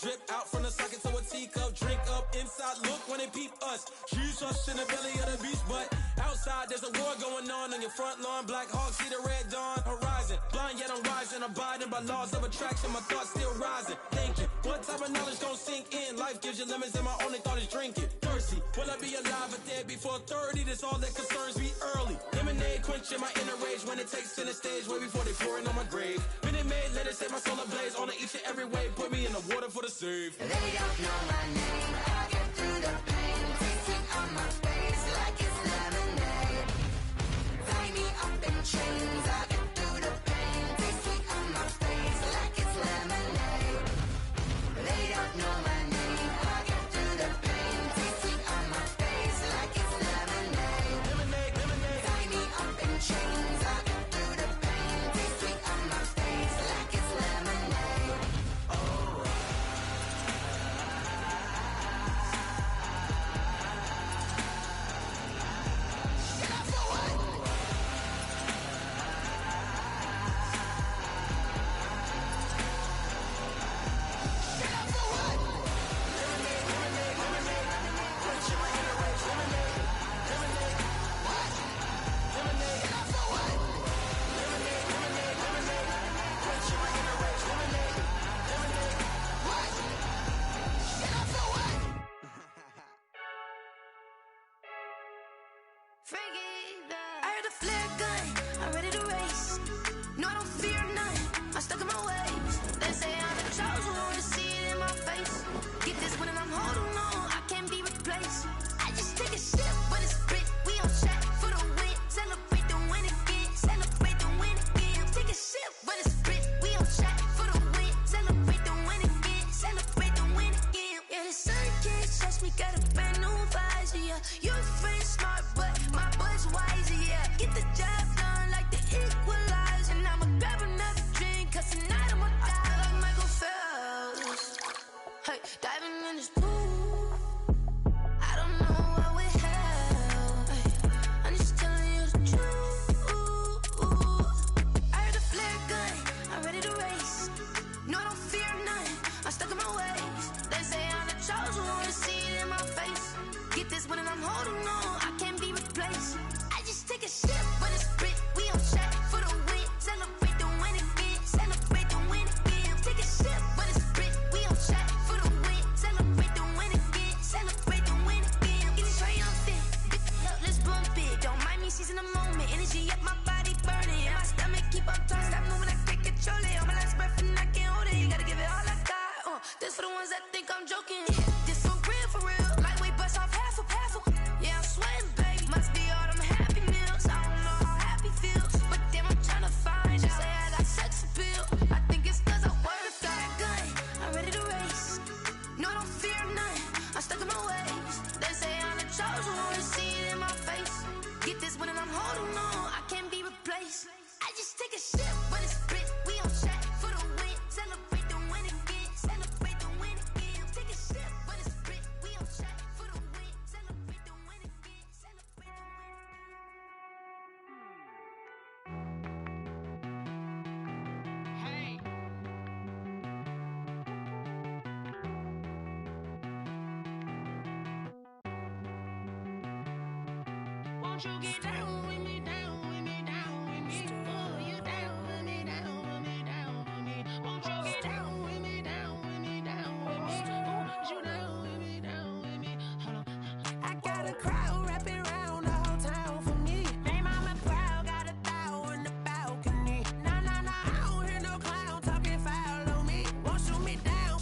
drip out from the socket to a teacup. Drink up inside, look when they peep us. Jesus in the belly of the beast, but outside there's a war going on your front lawn. Black Hawk, see the red dawn horizon. Blind yet I'm rising, abiding by laws of attraction. My thoughts still rising, thinking what type of knowledge gon' sink in? Life gives you lemons and my only thought is drinking. Thirsty, will I be alive or dead before 30? That's all that concerns me early. Lemonade quenching my inner rage when it takes center stage way before they pouring on my grave. Minute Maid, let it set my soul ablaze on each and every way. Put me in the water for the save. They don't know my name. I get through the pain, tasting on my face like it's lemonade. Tie me up in chains. I get through the pain, tasting on my face like it's lemonade. They don't know my name. I get through the pain, tasting on my face like it's lemonade. Lemonade, lemonade. Tie me up in chains. I get through the pain, tasting on my face like it's lemonade. Oh. I heard a flare gun, I'm ready to race. No, I don't fear none, I'm stuck in my ways. They say I'm the chosen one, to see it in my face. Get this one and I'm holding on, I can't be replaced. I just take a sip when it's split, we on track for the win. Celebrate the win again, celebrate the win again. Take a sip when it's split, we on track for the win. Celebrate the win again, celebrate the win again. Yeah, the sun can't touch me, got a brand new visor, yeah. You're a friend smart, but my boy's wiser, yeah. Get the job done like the equalizer. And I'ma grab another drink, cause tonight I'ma die like Michael Phelps. Hey, diving in this pool, I don't know what we have. Hey, I'm just telling you the truth. I heard a flare gun, I'm ready to race. No, I don't fear none, I'm stuck in my ways. They say I'm the chosen one, to see it in my face. Get this one and I'm holding on, I can't be replaced. I just take a sip when it's split, we on track for the win. Celebrate the win again, celebrate the win again. Take a sip when it's split, we on track for the win. Celebrate the win again, celebrate the win again. Getting triumphant, look, let's bump it. Don't mind me seizing the moment, energy up my body burning. And my stomach keep on turning, stop moving, I can't control it. On my last breath and I can't hold it, you gotta give it all I got. This for the ones that think I'm joking. This for real. Lightweight bust off half a. Yeah, I'm sweating, baby. Must be all them happy meals. I don't know how happy feels, but damn, I'm trying to find out. Say I got sex appeal. I think it's cause I wear the fire gun. I'm ready to race. No, I don't fear none. I'm stuck in my ways. They say I'm the chosen one, to see it in my face. Get this one and I'm holding on, I can't be replaced. I just take a sip when it's split. We on track for the win. Celebrate the win again. Celebrate the win again. Take a sip when it's split. We on track for the win. Celebrate the win again. Celebrate the win. Hey. Won't you get down with me, down with me, down with me? Oh, you down with me, down with me, down with me. Won't you get down with me, down with me, down with me? Oh, you down with me, down with me? Hold on. I got a crowd wrapping around the whole town for me. Hey, mama proud, got a thou in the balcony. Nah, I don't hear no clown talking foul on me. Won't shoot me down,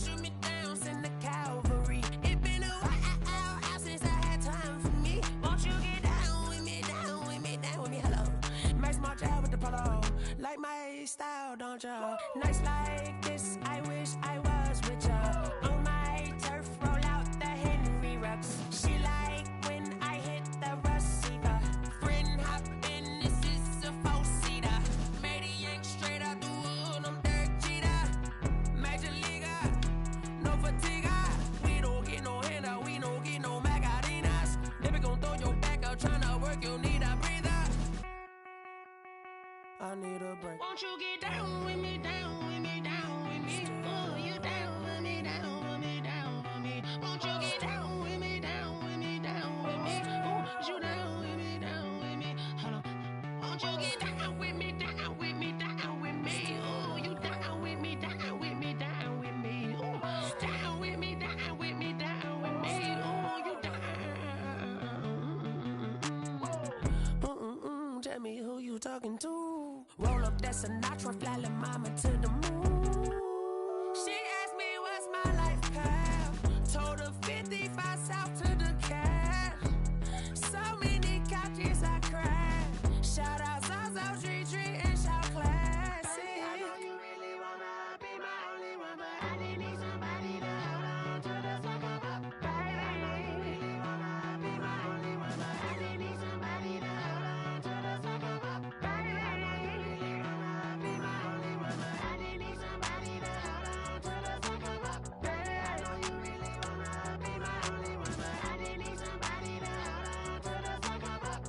send the cavalry. It been a while since I had time for me. Won't you get down with me, down with me, down with me? Hello, Max March out with the polo. Like my style, don't ya? Nights like this, I wish I was with ya. On my turf, roll out the Henry Rux. She like when I hit the receiver. Friend hop in, this is a four-seater. Made a yank straight out the wood, I'm Derek Jeter. Major leaguer, no fatigue. We don't get no handout, we don't get no Magarinas. Baby gon' throw your back out, tryna work, you need a breather. I need a break. Won't you get down with me, down with me, down with me? Oh, you down with me, down with me? talking to. Roll up that Sinatra, fly la mama to the moon. She asked me what's my life path. Told her 55 south to the cab. So many couches I cried. Shout out Zazo, Tree, and shout classic. I know you really wanna be my only one, but I didn't need somebody to hold on to the second up. Baby, I know you really wanna be my only one, but I didn't need somebody to hold on to the second up. Baby, I know you really wanna be my only one, but I didn't need somebody to hold on to the second up. Baby, I know you really wanna be my only one, but I didn't need somebody to hold on to the second up.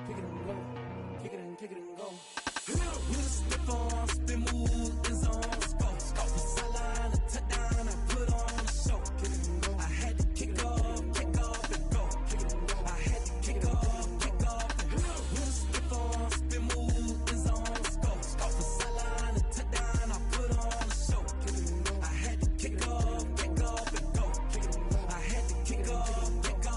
Kick it and go. Kick it and go. With a stiff arm, spin move, is on scope. The sideline, a touchdown, I put on a show. Kick it and go. I had to kick off and go. Kick it and go. I had to kick off and go. With a stiff arm, spin move, is on scope. The sideline, a touchdown, I put on a show. Kick it and go. I had to kick off and go. Kick it and go. I had to kick off and go.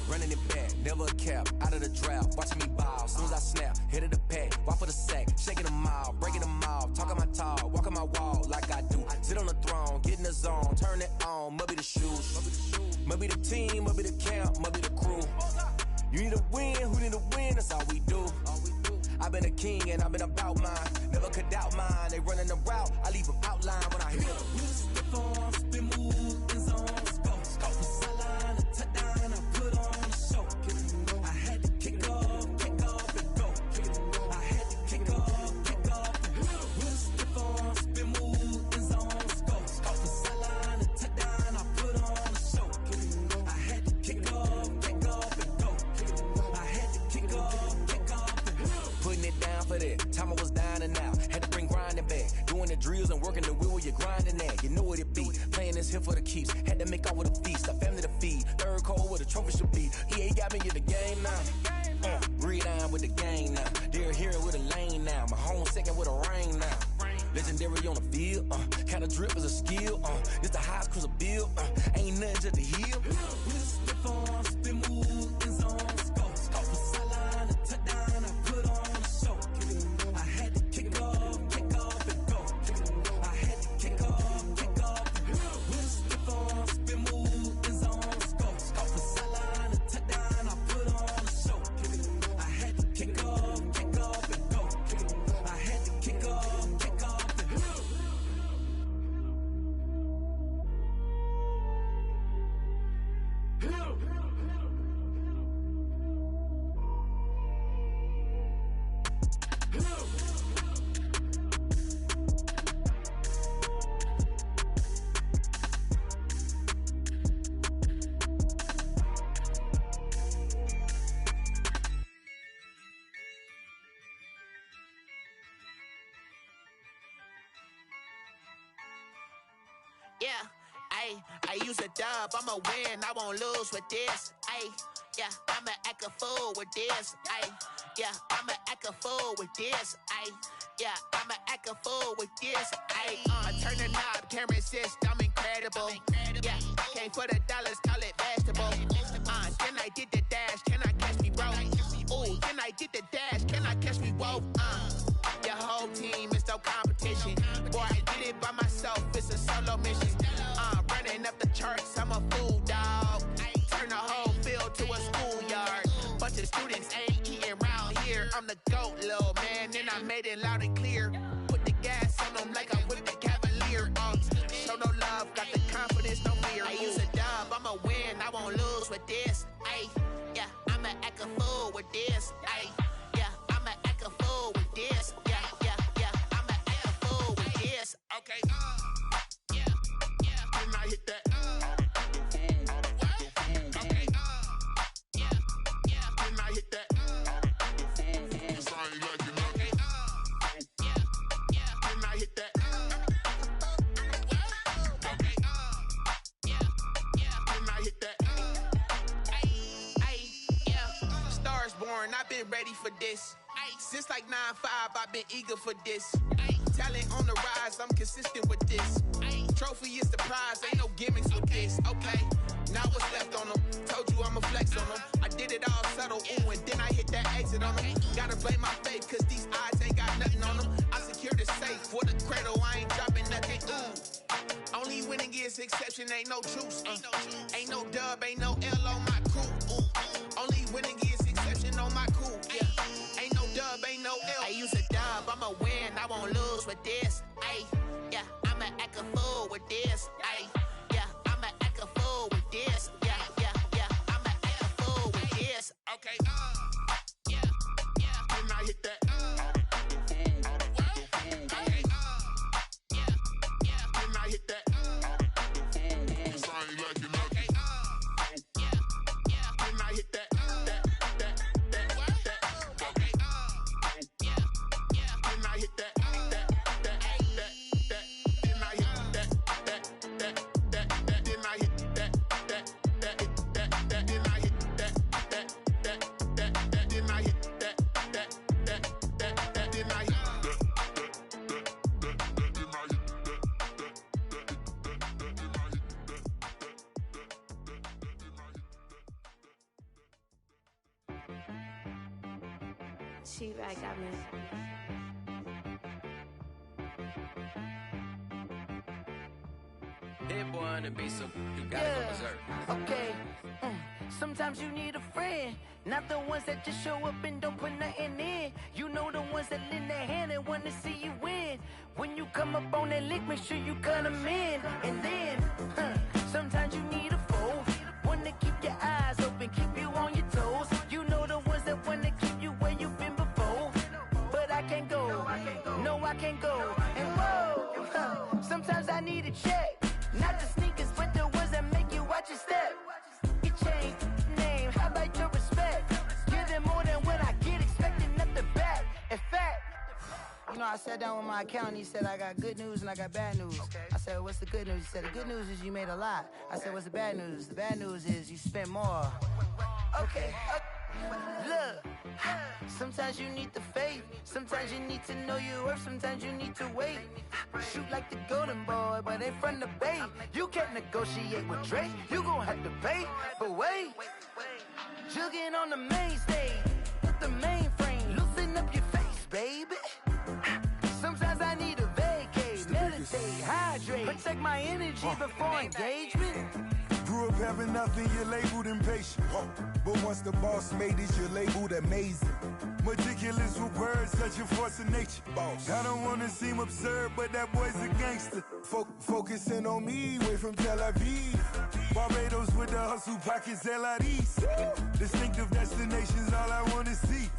Running it back, never a cap, out of the drought, watching me ball, soon as I snap, hit of the pack, walk for the sack, shaking them out, breaking them off, talking my talk, walking my wall like I do, sit on the throne, get in the zone, turn it on, must be the shoes, must be the team, must be the camp, must be the crew, you need a win, who need a win, that's all we do, I've been a king and I've been about mine, never could doubt mine, they running the route, I leave them outline when I hit them. With a stiff arm, spin move, is on scope. The sideline, a touchdown, I put on a show. Kick it and go. I had to kick off and go. Kick it and go. I had to kick off and go. With a stiff arm, spin move, is on scope. The sideline, a touchdown, I put on a show. Kick it and go. I had to kick off and go. Kick it and go. I had to kick off and go. Putting it down for that, time I was down and out, had to bring grinding back, doing the drills and working the wheel where you're grinding at, you know what it be, playing this here for the keeps, had to make out with a feast, a family to feed, third cold where the trophy should be, EA got me in the game now, breed on with the game now, they're here with a lane now, my home second with a rain now, legendary on the field, kinda drip is a skill, it's the highest cruiser bill, ain't nothing to the heel. With a stiff arm, spin move, is on scope. The sideline, a touchdown, I put on a show. Kick it and go. I had to kick off and go. Kick it and go. I had to kick off and go. With a stiff arm, spin move, is on scope. The sideline, a touchdown, I put on a show. Kick it and go. I had to kick off and go. Kick it and go. I had to kick off and go. Yeah, I use a dub, I'ma win, I won't lose with this. Yeah, I'ma act a fool with this. Yeah, I'ma act a fool with this. Yeah, I'ma act a fool with this. Turn the knob, can't resist, I'm incredible. Yeah, came for the dollars, call it vegetable. Then I did the dash, can I catch me, bro? Ooh, then I did the dash, can I catch me, whoa? Your whole team is no competition. solo mission. Running up the charts, I'm a fool, dog. Turn the whole field to a schoolyard. Bunch of students ain't eating round here. I'm the GOAT, little man, and I made it loud and clear. Put the gas on them like I'm with the Cavalier. Show no love, got the confidence, no fear. I use a dub, I'ma win, I won't lose with this. Ay, yeah, I'ma act a fool with this. Ay, yeah, I'ma act a fool with this. Yeah, yeah, yeah, I'ma act a fool with this. Okay, yeah, yeah, then I hit that. Okay, yeah, yeah, then I hit that. Cause I ain't like it. Okay, yeah, yeah, then I hit that. Okay, yeah, yeah, then I hit that. Ay, yeah, Stars born, I've been ready for this. Since like 9-5, I've been eager for this. Talent on the rise, I'm consistent with this. Trophy is the prize, ain't no gimmicks with this. Okay, now what's left on them? Told you I'ma flex on them. I did it all subtle, ooh, and then I hit that exit on them. Gotta blame my faith, cause these odds ain't got nothing on them. I secure the safe for the cradle, I ain't dropping nothing, ooh. Only winning is exception, ain't no truce. Ain't no dub, ain't no L on my crew. Ooh. Only winning is exception on my crew, yeah. Ain't no dub, ain't no L. I use a dub, I'ma win, I won't lose with this. Ay, yeah, I'ma act a fool with this. Ay, yeah, I'ma act a fool with this. Yeah, yeah, yeah, I'ma act a fool with this. Okay, yeah, yeah, then I hit that. Okay, yeah, yeah, then I hit that. Cause I ain't like it. Okay, yeah, yeah, then I hit that. She-Rag got me. Hit boy on the beat, so you gotta go berserk. Okay. Sometimes you need a friend, not the ones that just show up and don't put nothing in. You know the ones that lend their hand and want to see you win. When you come up on that lick, make sure you cut them in. And then, sometimes you need a foe, one to keep your eyes open, keep you on your toes. You know the ones that want to keep you where you've been before. But I can't go, no I can't go. And whoa, sometimes I need a check, not the sneakers, but the ones that make you watch your step. You change name, how about your respect? Give them more than what I get, expecting nothing back. In fact, you know, I sat down with my accountant, he said, I got good news and I got bad news. I said, what's the good news? He said, the good news is you made a lot. I said, what's the bad news? The bad news is you spent more. Okay. Look, sometimes you need the faith, sometimes you need to know your worth, sometimes you need to wait. Shoot like the golden boy, but they from the bay. You can't negotiate with Drake, you gon' have to pay. But wait, jugging on the main stage, with the mainframe, loosen up your face, baby. Sometimes I need a vacate, meditate, hydrate, protect my energy before engagement. Grew up having nothing, you're labeled impatient. But once the boss made it, you're labeled amazing. Meticulous with words, such a force of nature. I don't wanna seem absurd, but that boy's a gangster. Focusing on me, way from Tel Aviv. Barbados with the hustle pockets, LIDs. Distinctive destinations, all I wanna see.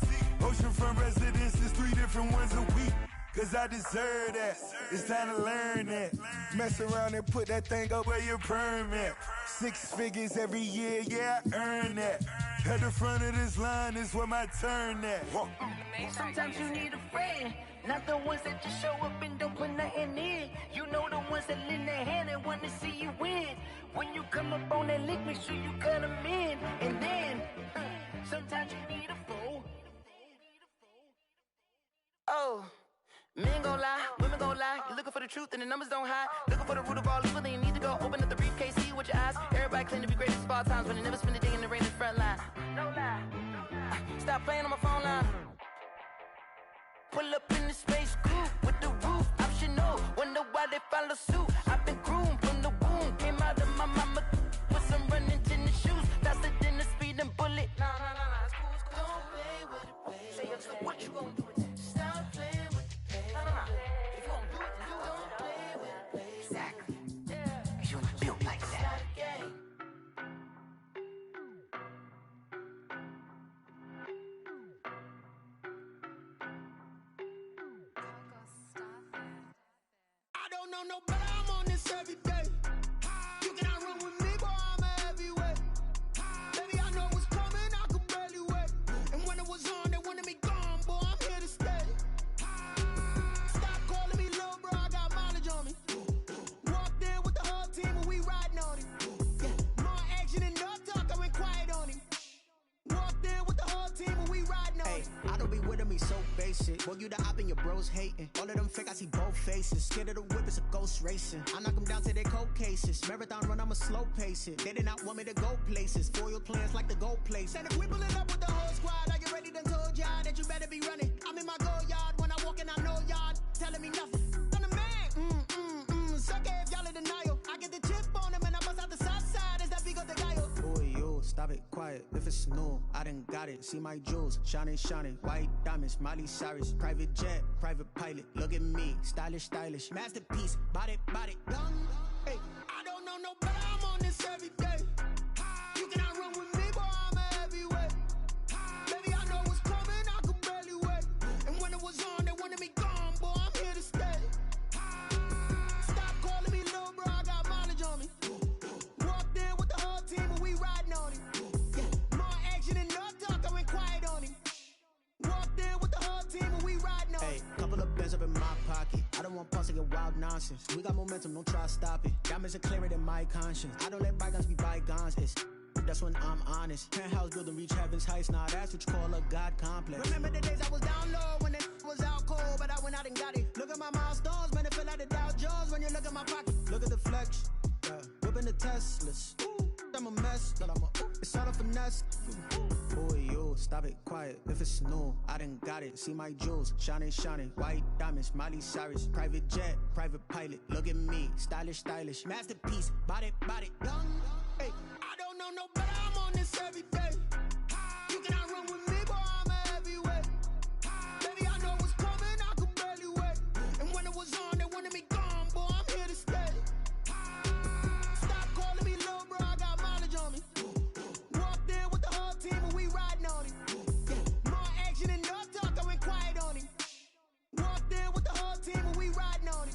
Oceanfront residences, 3 different ones a week. Cause I deserve that, it's time to learn that. Mess around and put that thing up where your permit. 6 figures every year, yeah, I earn that. At the front of this line is where my turn at. Sometimes you need a friend, not the ones that just show up and don't put nothing in. You know the ones that lend their hand and want to see you win. When you come up on that lick, make sure you cut them in. And then, sometimes you need a fool. Oh. Men gon' lie, women gon' lie. You're looking for the truth and the numbers don't hide. Looking for the root of all evil, then you need to go open up the briefcase, see with your eyes. Everybody claim to be greatest of all times, but they never spend a day in the rain in the front line. No lie. Stop playing on my phone line. Pull up in the space coupe with the roof optional. Wonder why they follow suit. I've been cruising. team when we riding on. Hey, I don't be with me so basic. Boy, you the op and your bros hating. All of them fake, I see both faces. Scared of the whip, it's a ghost racing. I knock them down to their cold cases. Marathon run, I'ma slow pace it. They did not want me to go places. Foil plans like the gold place. And if we pulling up with the whole squad, I get ready to told y'all that you better be running. I'm in my go yard. When I walk in, I know y'all telling me nothing. I'm the man. Suck it if y'all in denial. I get the chip on them and I bust out the south side. Is that big of the guy? Boy, yo, stop it, quiet. If it's new, I done got it. See my jewels, shining, white diamonds, Miley Cyrus, private jet, private pilot. Look at me, stylish, masterpiece, body, young. Hey, I don't know no better. I'm on this every day. You cannot run with me, boy. I'm a heavyweight. Baby, I know what's coming. I could barely wait. And when it was on, they wanted me gone, boy. I'm here to stay. Stop calling me little bro. I got mileage on me. Walked in with the whole team and we riding on him. More action and no talk, I went quiet on him. Walked in with the whole team and we riding on him. Hey, couple of bands up in my pocket. I don't want pulse to get wild nonsense. We got momentum, don't try to stop it. Diamonds are clearer than my conscience. I don't let bygones be bygones. That's when I'm honest. Penthouse building, reach heaven's heights. Nah, that's what you call a God complex. Remember the days I was down low when it was out cold, but I went out and got it. Look at my milestones, man, it feel like the Dow Jones when you look at my pocket. Look at the flex, whipping the Teslas. I'm a mess, but it's all a finesse. Boy, yo, stop it, quiet. If it's new, I done got it. See my jewels, shining, white diamonds, Miley Cyrus, private jet, private pilot. Look at me, stylish, masterpiece, body, young. Hey, I don't know no better. I'm on this every day. You cannot run with me, boy. I'm a heavyweight. Baby, I know what's coming. I could barely wait. And when it was on, they wanted me gone, boy. I'm here to stay. Stop calling me little bro. I got mileage on me. Walked in with the whole team and we riding on him. More action and no talk, I went quiet on him. Walked in with the whole team and we riding on him.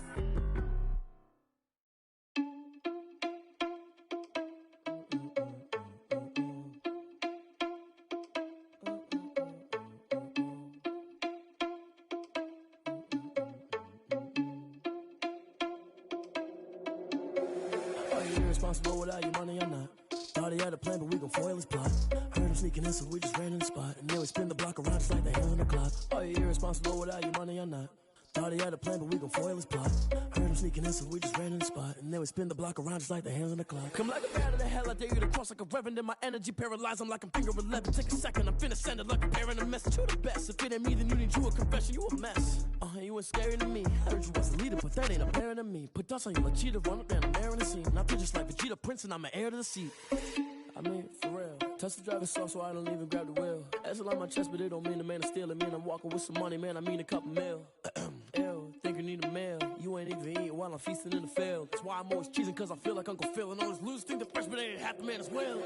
Responsible without your money or not. Thought he had a plan, but we gon' foil his plot. Heard him sneaking in, so we just ran in the spot. And then we spin the block around just like the hand on the clock. Are you irresponsible without your money or not? Thought he had a plan, but we gon' foil his plot. Heard him sneaking in, so we just ran in the spot. And then we spin the block around just like the hands on the clock. Come like a bat of the hell, I dare you to cross like a reverend. In my energy paralyzed, I'm like I'm finger 11. Take a second, I'm finna send it like a parent a message. You the best, if it ain't me, then you need you a confession. You a mess. You ain't scary to me. Heard you was a leader, but that ain't apparent to me. Put dust on you like Cheetah, run up down the air in the scene. I feel just like Vegeta Prince, and I'm an heir to the seat. I mean, for real. Touch the driver's soft, so I don't even grab the wheel. That's a lot on my chest, but it don't mean the man is stealing. Man, I'm walking with some money, man, I mean a couple mil. Ew, think you need a meal. You ain't even eating while I'm feasting in the field. That's why I'm always cheesing, cause I feel like Uncle Phil. And all this losers think the freshman ain't half the man as well.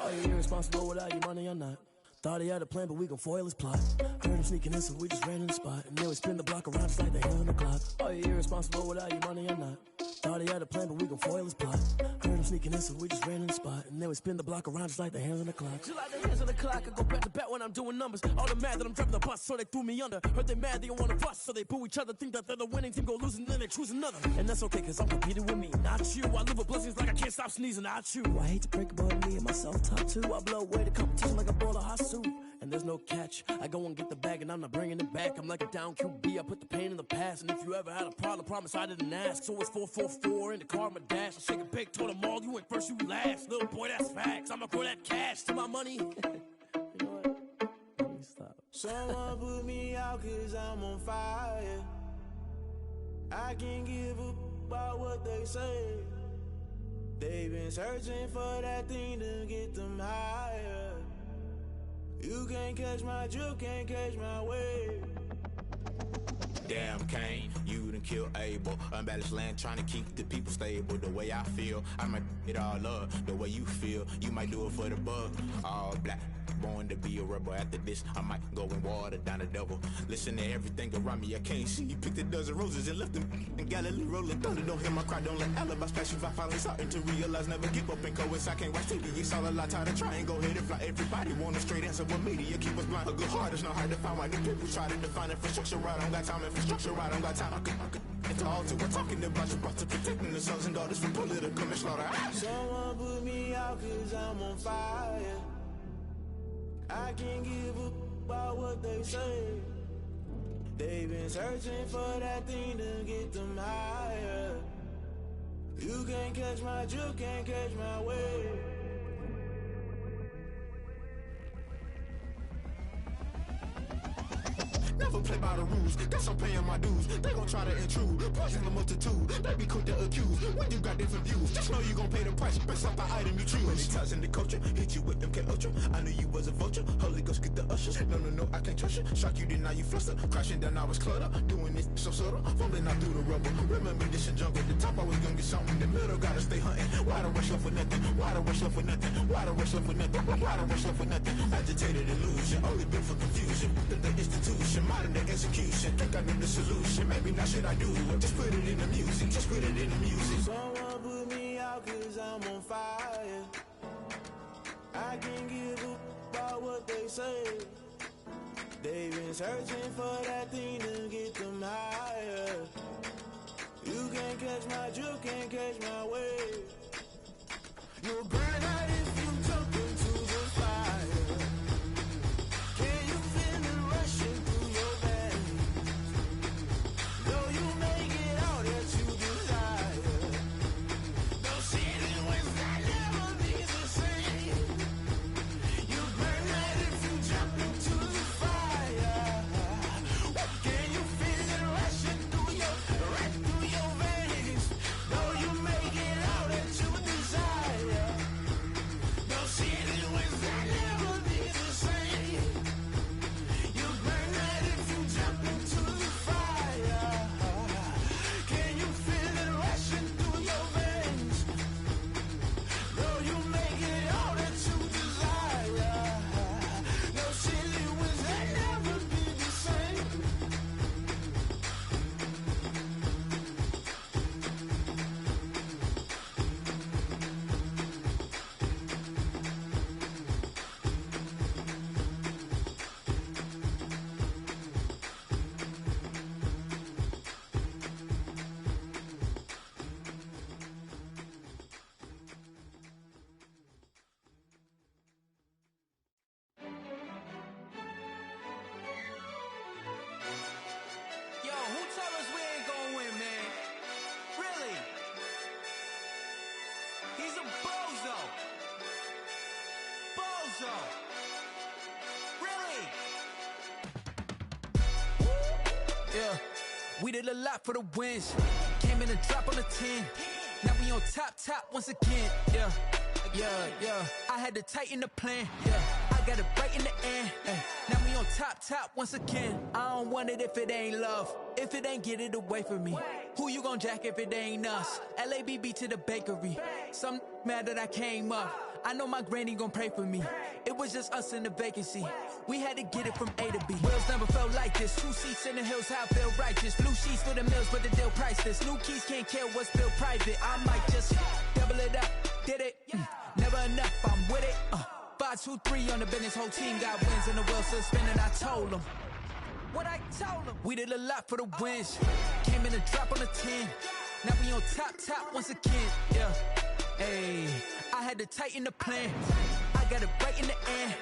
Are you irresponsible without your money or not? Thought he had a plan, but we gon' foil his plot. Heard him sneaking in, so we just ran in the spot. And then we spin the block around just like the hand on the clock. Are you irresponsible without your money or not? Thought he had a plan, but we gon' foil his plot. Heard him sneaking in, so we just ran in the spot. And then we spin the block around just like the hands on the clock. Just like the hands on the clock, I go back to back when I'm doing numbers. All the mad that I'm driving the bus, so they threw me under. Heard they mad, they don't wanna bust, so they boo each other. Think that they're the winning team, go losing, then they choose another. And that's okay, cause I'm competing with me, not you. I live with blessings like I can't stop sneezing, not you. I hate to break about me and my self-talk too. I blow away the competition like a bowl of hot soup. And there's no catch. I go and get the bag and I'm not bringing it back. I'm like a down QB, I put the pain in the past. And if you ever had a problem, promise I didn't ask. So it's 444 in the car, my dash. I shake a big, told them all, you went first, you last. Little boy, that's facts. I'ma grow that cash to my money. You know what? Let me stop. Someone put me out cause I'm on fire. I can't give a about what they say. They've been searching for that thing to get them higher. You can't catch my drift, can't catch my wave. Damn, Kane, you done killed Abel. Unbalanced land, trying to keep the people stable. The way I feel, I might it all up. The way you feel, you might do it for the bug. All black, born to be a rebel. After this, I might go and water down the devil. Listen to everything around me, I can't see. You picked a dozen roses and left them in Galilee rolling thunder. Don't hear my cry, don't let alibis pass you. I finally starting to realize, never give up and coincide. I can't watch TV, it's all a lot. Tired of trying, go ahead and fly. Everybody want a straight answer, but media keep us blind. A good heart is not hard to find. Why the people try to define infrastructure right? I don't got time, infrastructure right, I don't got time. I could into all to. We're talking about you, brought to protecting the sons and daughters from political and slaughter. Someone put me out cause I'm on fire. I can't give a about what they say. They've been searching for that thing to get them higher. You can't catch my drift, can't catch my wave. Never play by the rules, guess I'm paying my dues. They gon' try to intrude, poison the multitude. They be quick to accuse, when you got different views. Just know you gon' pay the price, based off the item you choose. Many times in the culture, hit you with MK Ultra. I knew you was a vulture, Holy Ghost get the ushers. No, I can't trust you. Shock you, then now you fluster. Crashing down, I was clutter. Doing this so subtle, fumbling out through the rubble. Remember this in jungle, the top I was gonna get something. In the middle, gotta stay hunting. Why the rush left for nothing? Why the rush left for nothing? Why the rush left for nothing? Why the rush left for nothing? Agitated illusion, only built for confusion. The institution, modern day execution. Think I know the solution, maybe not should I do it. Just put it in the music, just put it in the music. Someone put me out cause I'm on fire. I can't give up about what they say. They've been searching for that thing to get them higher. You can't catch my drift, can't catch my wave. You'll burn out if you jump into the fire. Can you feel it rushing through your veins? Though you may get all that you desire, those ceiling winds that never be the same. You burn out if you jump into the fire. Can you feel it rushing through your veins? Though you may get all that you desire, those ceiling winds that never be the same. You burn out if you jump into the fire. Can you feel it rushing through your veins? Though you may get all that you desire, those ceiling winds that never be the same. Yo, who told us we ain't gonna win, man? Really? He's a bozo. Bozo. Really? Yeah, we did a lot for the wins. Came in and drop on the 10. Now we on top once again. Yeah. I had to tighten the plan. Yeah, I got it right in the end. Now we on top once again. I don't want it if it ain't love. If it ain't, get it away from me. Who you gon' jack if it ain't us? LABB to the bakery. Some mad that I came up. I know my granny gon' pray for me. It was just us in the vacancy. We had to get it from A to B. Wheels never felt like this. 2 seats in the hills, how I feel righteous. Blue sheets for the mills, but the deal priceless. New keys can't kill what's built private. I might just double it up. Did it? Never enough, I'm with it. 5, 2, 3 on the business. Whole team got wins and the wheels still spinning. I told them what I told them. We did a lot for the wins. Came in and drop on the 10. Now we on top once again. Yeah. Hey, I had to tighten the plan. I got it right in the end.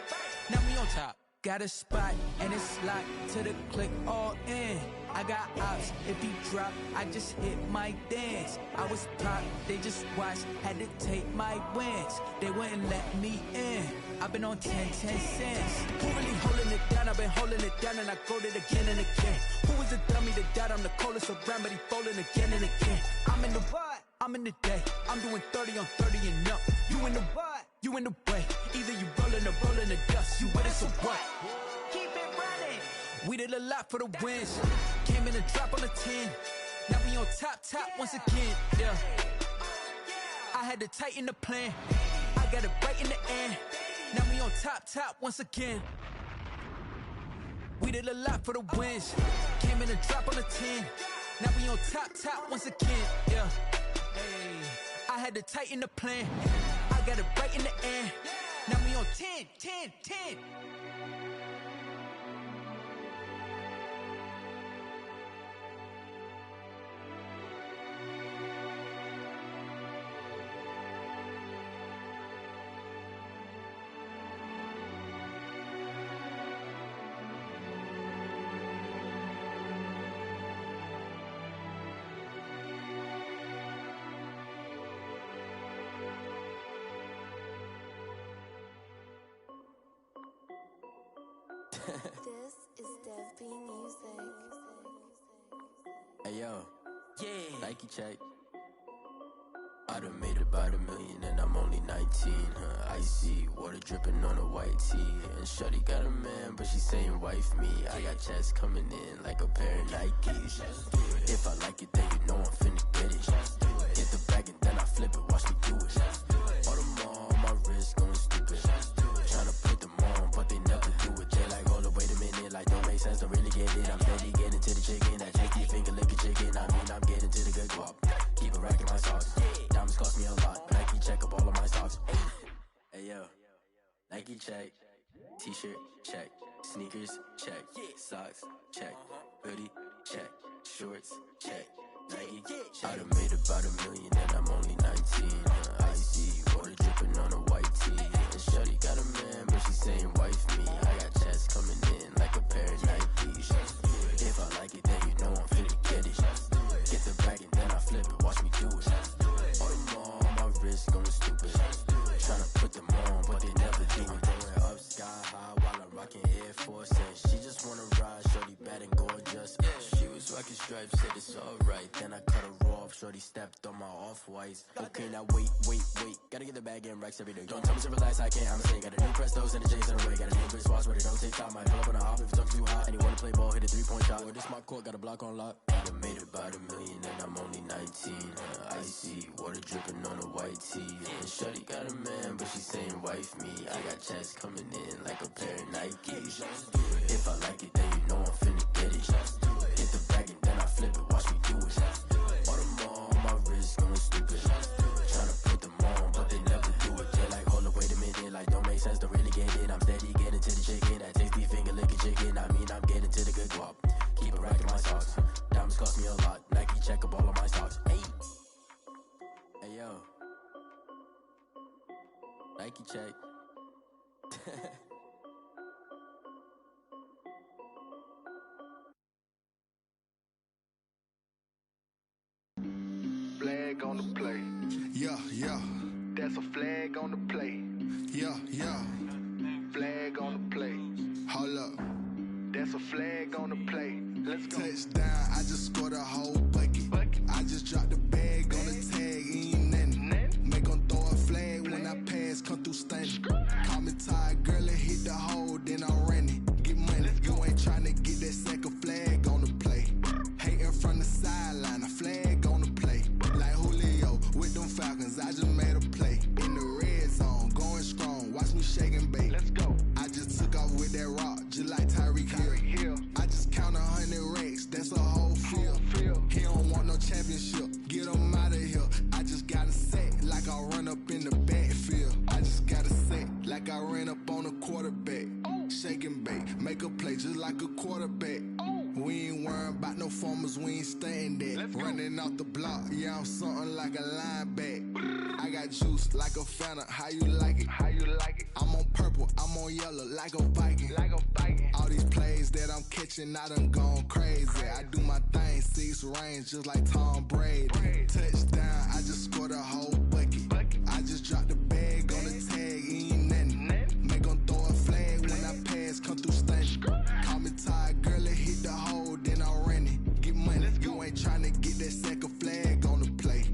Now we on top. Got a spot and it's locked to the click all in. I got ops, if he drop, I just hit my dance. I was pop, they just watched, had to take my wins. They wouldn't let me in. I've been on 10 cents. Who really holding it down? I've been holding it down and I go it again and again. Who is the dummy that died? I'm the coldest around, but he folding again and again. I'm in the what? I'm in the day. I'm doing 30 on 30 and up. You in the what? You in the way. Either you rolling or rolling the dust. You with us or what? Keep it running. We did a lot for the wins. Came in and drop on the 10. Now we on top once again. Yeah. I had to tighten the plan. I got it right in the end. Now we on top once again. We did a lot for the wins. Came in and drop on the 10. Now we on top once again. Yeah. Hey, I had to tighten the plan. I got it right in the end. Now we on 10. is Dev B Music. Hey yo, yeah. Nike check. I done made about $1 million and I'm only 19. Icy water dripping on a white tee. And shorty got a man, but she saying wife me. I got checks coming in like a pair of Nikes. If I like it, then you know I'm finna get it. Get the bag and then I flip it, watch me do it. All them on my wrist going stupid. Tryna put them on, but they never do it. They like, hold up, wait a minute, like don't make sense, don't really get it. I'm steady getting to the chicken, that tasty finger licking chicken. I mean, I'm getting to the good guap. Keep a rack in my socks. Diamonds cost me a lot. Nike check up all of my socks. Hey yo, Nike check. T-shirt check. Sneakers check. Socks check. Hoodie check. Shorts check. Nike I done made about $1 million and I'm only 19. Icy water dripping on a white tee. And shorty got a man, but she saying wife me. I got checks coming in like a pair of Nikes. If I like it, then you know I'm finna get it. Get the bag and then I flip it, watch me do it. All them on my wrist going stupid. Tryna put them on, but they never do it. Going up sky high while I'm rocking Air Force. And she just wanna ride, shorty bad and gorgeous. She was rocking stripes, said it's alright. Then I cut her off, shorty stepped on my off-whites. Okay, now wait. Gotta get the bag and racks every day. Don't tell me to relax, I can't, I'm saying. Got a new Prestos and a J's in the way. Got a new bitch watch, but it don't take time. I pull up on a hop if it's talking too hot. And you wanna play ball, hit a 3-point shot. With this mock court, got a block on lock. I done made about $1 million and I'm only 19. Icy water dripping on a white tee. And shorty got a man, but she saying wife me. I got checks coming in like a pair of Nikes. If I like it, then you know I'm finna get it. Get the bag and then I flip it, watch me do it. All them on my wrist going stupid. Tryna put them on, but they never do it. They like, hold up, wait a minute, like don't make sense, don't really get it. I'm steady getting to the chicken, that tasty finger licking chicken. I mean, I'm getting to the good guap. Keep a rack in my socks. Diamonds cost me a lot. Nike check up all of my socks. Hey yo, Nike check. Flag on the play. Yeah. That's a flag on the play. Yeah. Flag on the play. Hold up. That's a flag on the play. Let's go. Touchdown, I just scored a whole bucket. I just dropped the bag on the tag, ain't nothing. Make 'em throw a flag when I pass, come through stunning. Call me tired, girl, and hit the hole, then I'm running. Get money, you ain't tryna get that second flag on the play. Hating from the sideline, a flag on the play. Like Julio with them Falcons, I just made a play. In the red zone, going strong, watch me shake and bake. Let's go. I just took off with that rock, just like Tyreek Hill. I just count 100 racks, that's a whole field. He don't want no championship, get him out of here. I just got a set, like I run up in the backfield. I just got a set, like I ran up on a quarterback. Shake and bake, make a play just like a quarterback. We ain't worrying about no formers, we ain't staying there. Running off the block, yeah, I'm something like a linebacker. I got juice like a Fanta, how you like it? I'm on purple, I'm on yellow, like a Viking. All these plays that I'm catching, I done gone crazy. I do my thing, 6 range, just like Tom Brady. Touchdown, I just scored a whole bucket. I just dropped the bag on the tag, ain't nothing. Make 'em throw a flag when I pass, come through stunning. Call me tired, girl, and hit the hole, then I'm running. Get money, you ain't tryna get that second flag on the play.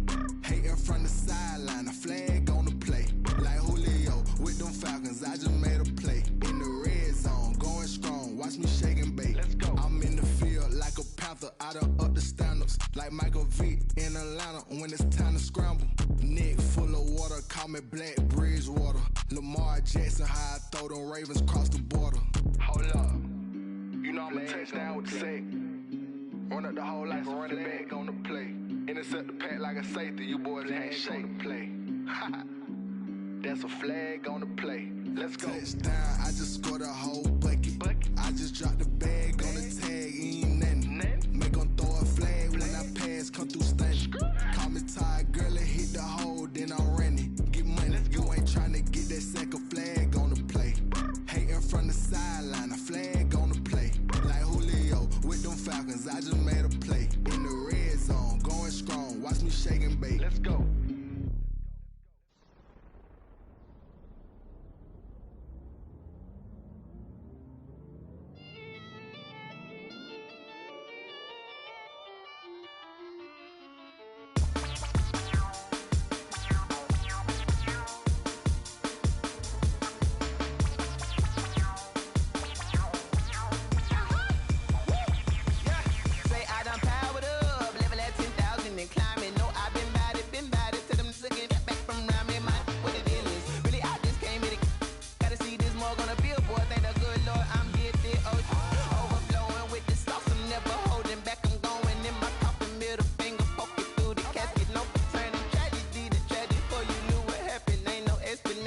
Hating from the sideline, a flag on the play. Like Julio with them Falcons, I just made a play. In the red zone, going strong, watch me shake and bake. Let's go. I'm in the field like a Panther, I done up the standards. Like Michael Vick in Atlanta when it's time to scramble. Neck full of water, call me Black Bridgewater. Lamar Jackson, how I throw them Ravens cross the border. Hold up. You know I'm a touchdown with the sack. Run up the whole life, running back on the play. Intercept the pack like a safety, you boys ain't shaking play. That's a flag on the play. Let's go. Touchdown, I just scored a whole bucket. I just dropped the bag on the tag, ain't nothing. Make 'em throw a flag when I pass, come through stunning. Call me tired, girl, and hit the hole, then I'm running. Get money, you ain't tryna get that second flag on the play. Hating from the sideline, a flag on the play. Like Julio with them Falcons, I just made a play. In the red zone, going strong, watch me shake and bake. Let's go.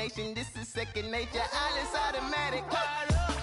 destination. This is second nature. All is automatic. Call up.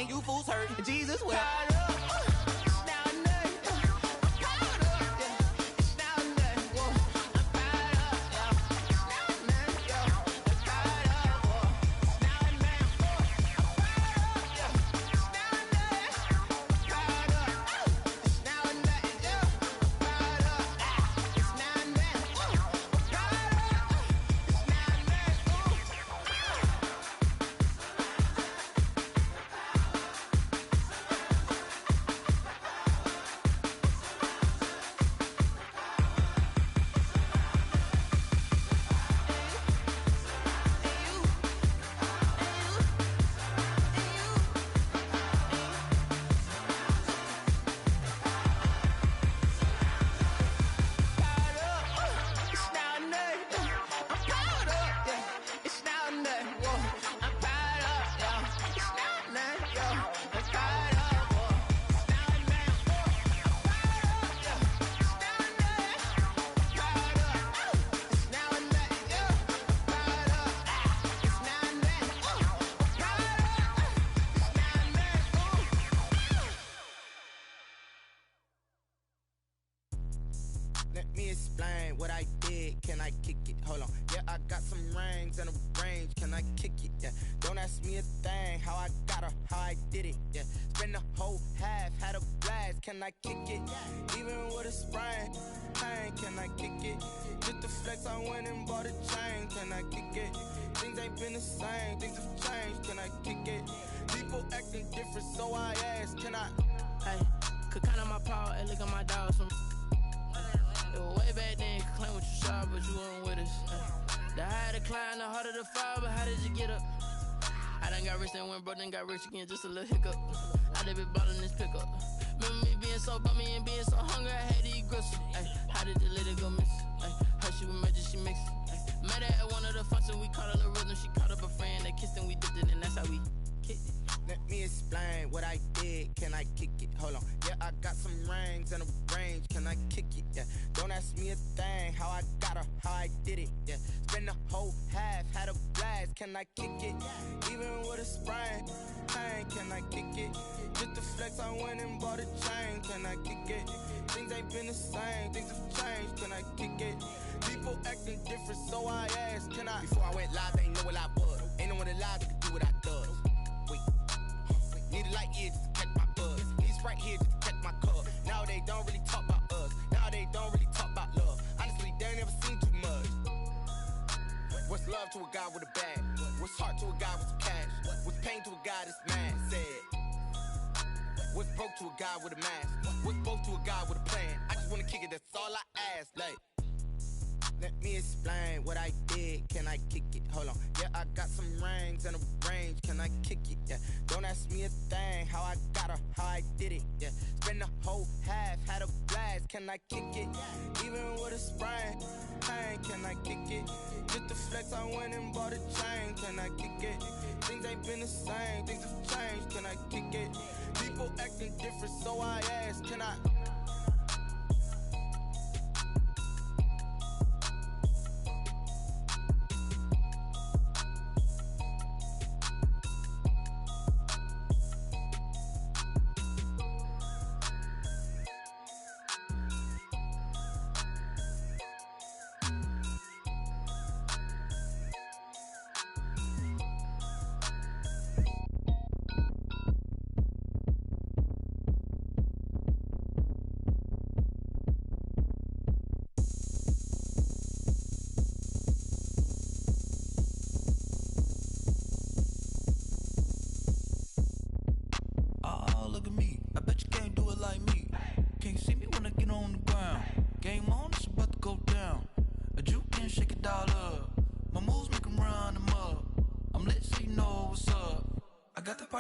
You fools hurt. Jesus will. Let me explain what I did. Can I kick it? Hold on. Yeah, I got some rings and a range. Can I kick it? Yeah. Don't ask me a thing. How I got her, how I did it. Yeah. Spend the whole half, had a blast. Can I kick it? Even with a sprain. Pain, can I kick it? Just the flex, I went and bought a chain. Can I kick it? Things ain't been the same. Things have changed. Can I kick it? People acting different, so I ask. Can I? Hey, could count on my power and look at my dogs from. It was way back then, you could claim what you saw, but you weren't with us. The higher the climb, the harder the fall, but how did you get up? I done got rich, then went broke, then got rich again, just a little hiccup. I done been bought in this pickup. Remember me being so bummy and being so hungry, I had to eat gristle. Ay, how did the lady go miss? Ay, her she was magic, she mixed. Met her at one of the functions, we caught a little rhythm, she caught up a friend, they kissed and we dipped it, and that's how we kicked it. Let me explain what I did. Can I kick it? Hold on. Yeah, I got some rings and a range. Can I kick it? Yeah. Don't ask me a thing. How I got her, how I did it. Yeah. Spend the whole half, had a blast. Can I kick it? Even with a sprain. Pain, can I kick it? Just the flex, I went and bought a chain. Can I kick it? Things ain't been the same. Things have changed. Can I kick it? People acting different, so I asked. Can I? Before I went live, they ain't know what I was. Ain't no one alive that could do what I does. Need a light year just to catch my buzz. Need Sprite here just to catch my cup. Now they don't really talk about us. Now they don't really talk about love. Honestly, they ain't never seen too much. What's love to a guy with a bag? What's heart to a guy with some cash? What's pain to a guy that's mad? Said. What's broke to a guy with a mask? What's both to a guy with a plan? I just wanna kick it, that's all I ask. Like, let me explain what I did. Can I kick it? Hold on. Yeah, I got some rings and a range. Can I kick it? Yeah. Don't ask me a thing. How I got her, how I did it. Yeah. Spend the whole half, had a blast. Can I kick it? Even with a sprain. Pain, can I kick it? Just the flex, I went and bought a chain. Can I kick it? Things ain't been the same. Things have changed. Can I kick it? People acting different, so I ask. Can I?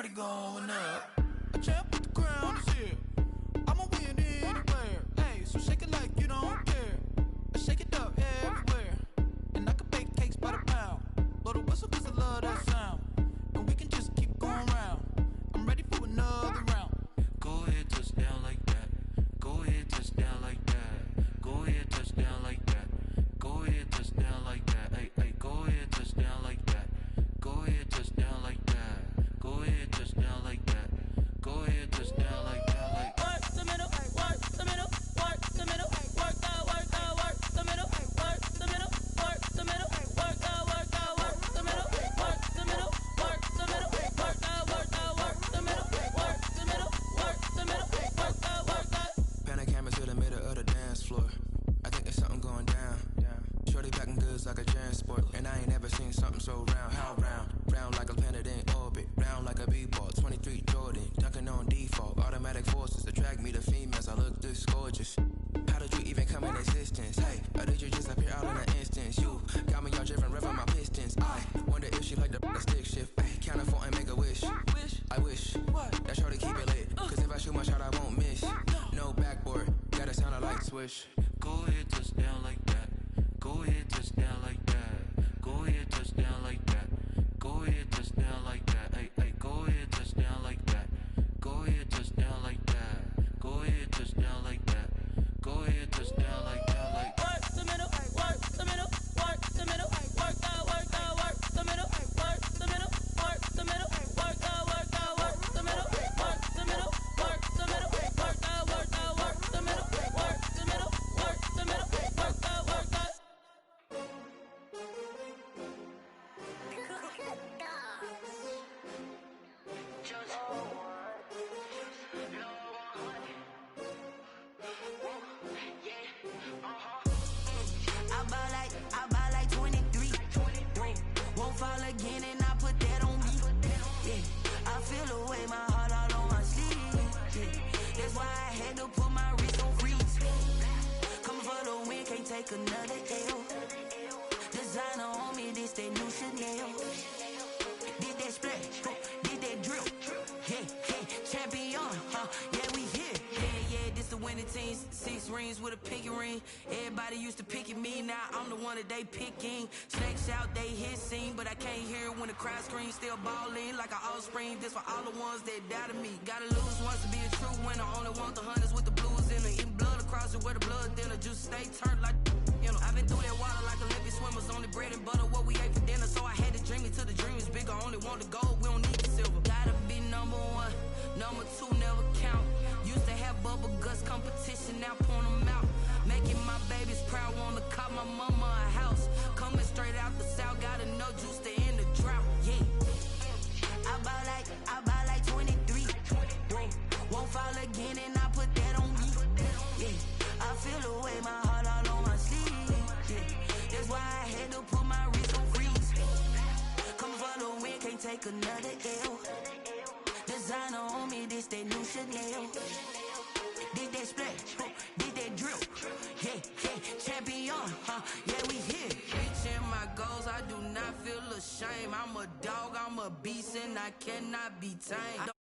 party going up. A champ with the crown is here. I'ma win anywhere. Hey, so shake it like you don't care. I shake it up everywhere. And I can bake cakes by the pound. Blow the whistle cause I love that sound. And we can just keep going round. I'm ready for another round. Go ahead, touch down like that. Go ahead, touch down like that. Go ahead, touch down like that. Go ahead, touch down like that. Hey, hey, go ahead, touch down like that. Go ahead, touch down like that. Go ahead, touch down like that. Go ahead, touch down like that. Like work the middle, work the middle, work the middle, work the middle, work the middle, work the middle, work the middle, work the middle, work the middle, work the middle, work the middle, work the middle, work the. Pan a camera to the middle of the dance floor. I think there's something going down. Shorty packing goods like a transport, and I ain't never seen something so round. How round? Round like a planet in orbit, round like a b-ball. 23 Jordan, dunking on default. Automatic forces attract me to females. I look this gorgeous. How did you even come in existence? Hey, or did you just appear out in an instance? You got me all driven, revving my pistons. I wonder if she like the stick shift. Ay, count a four and make a wish. I wish that shorty keep it lit. Cause if I shoot my shot, I won't miss. No backboard, gotta sound a light switch. Go ahead, touch down like that. Go ahead, touch down like that. Go ahead, touch down like that. Go ahead, touch down like that. Hey, hey, go ahead, touch down like that. Go ahead, touch down like that. Go ahead, touch down like that. Go ahead, touch down like that. Like work the middle, work the middle, work the middle, work the middle, work the middle, work the middle, work the middle, work the middle, work the middle, work the middle, work the middle, work the middle, work the middle, work the. I buy like 23. Won't fall again and I put that on me. Yeah, I feel the way, my heart all on my sleeve. Yeah, that's why I had to put my wrist on freeze. Coming for the win, can't take another L. Designer on me, this that new Chanel. Did that splash, did that drill. Yeah, champion, yeah, we here. Yeah, this the winning team. 6 rings with a pinky ring. Everybody used to pick at me, now I'm the one that they picking. Snakes out, they hit scene, but I can't hear it when the crowd screams. Still ballin' like an offspring. This for all the ones that doubted me. Gotta lose once to be a true winner. Only want the hunters with the blues in it. Eating blood across it where the blood thinner. Juice stay turned like, you know. I've been through that water like Olympic swimmers. Only bread and butter, what we ate for dinner. So I had to dream it till the dream is bigger. Only want the gold, we don't need the silver. Gotta be number 1, number 2 never count. Used to have bubble guts competition, now point them out. Making my babies proud, wanna cop my mama a house. Coming straight out the south, gotta know juice to end the drought. Yeah, I buy like 23. Won't fall again and I put that on me. Yeah, I feel the way, my heart all on my sleeve. Yeah, that's why I had to put my wrist on freeze. Coming for the win, can't take another L. Designer on me, this that new Chanel. Did that splash, did that drill. Yeah, champion, yeah, we here. Reaching my goals, I do not feel ashamed. I'm a dog, I'm a beast, and I cannot be tamed.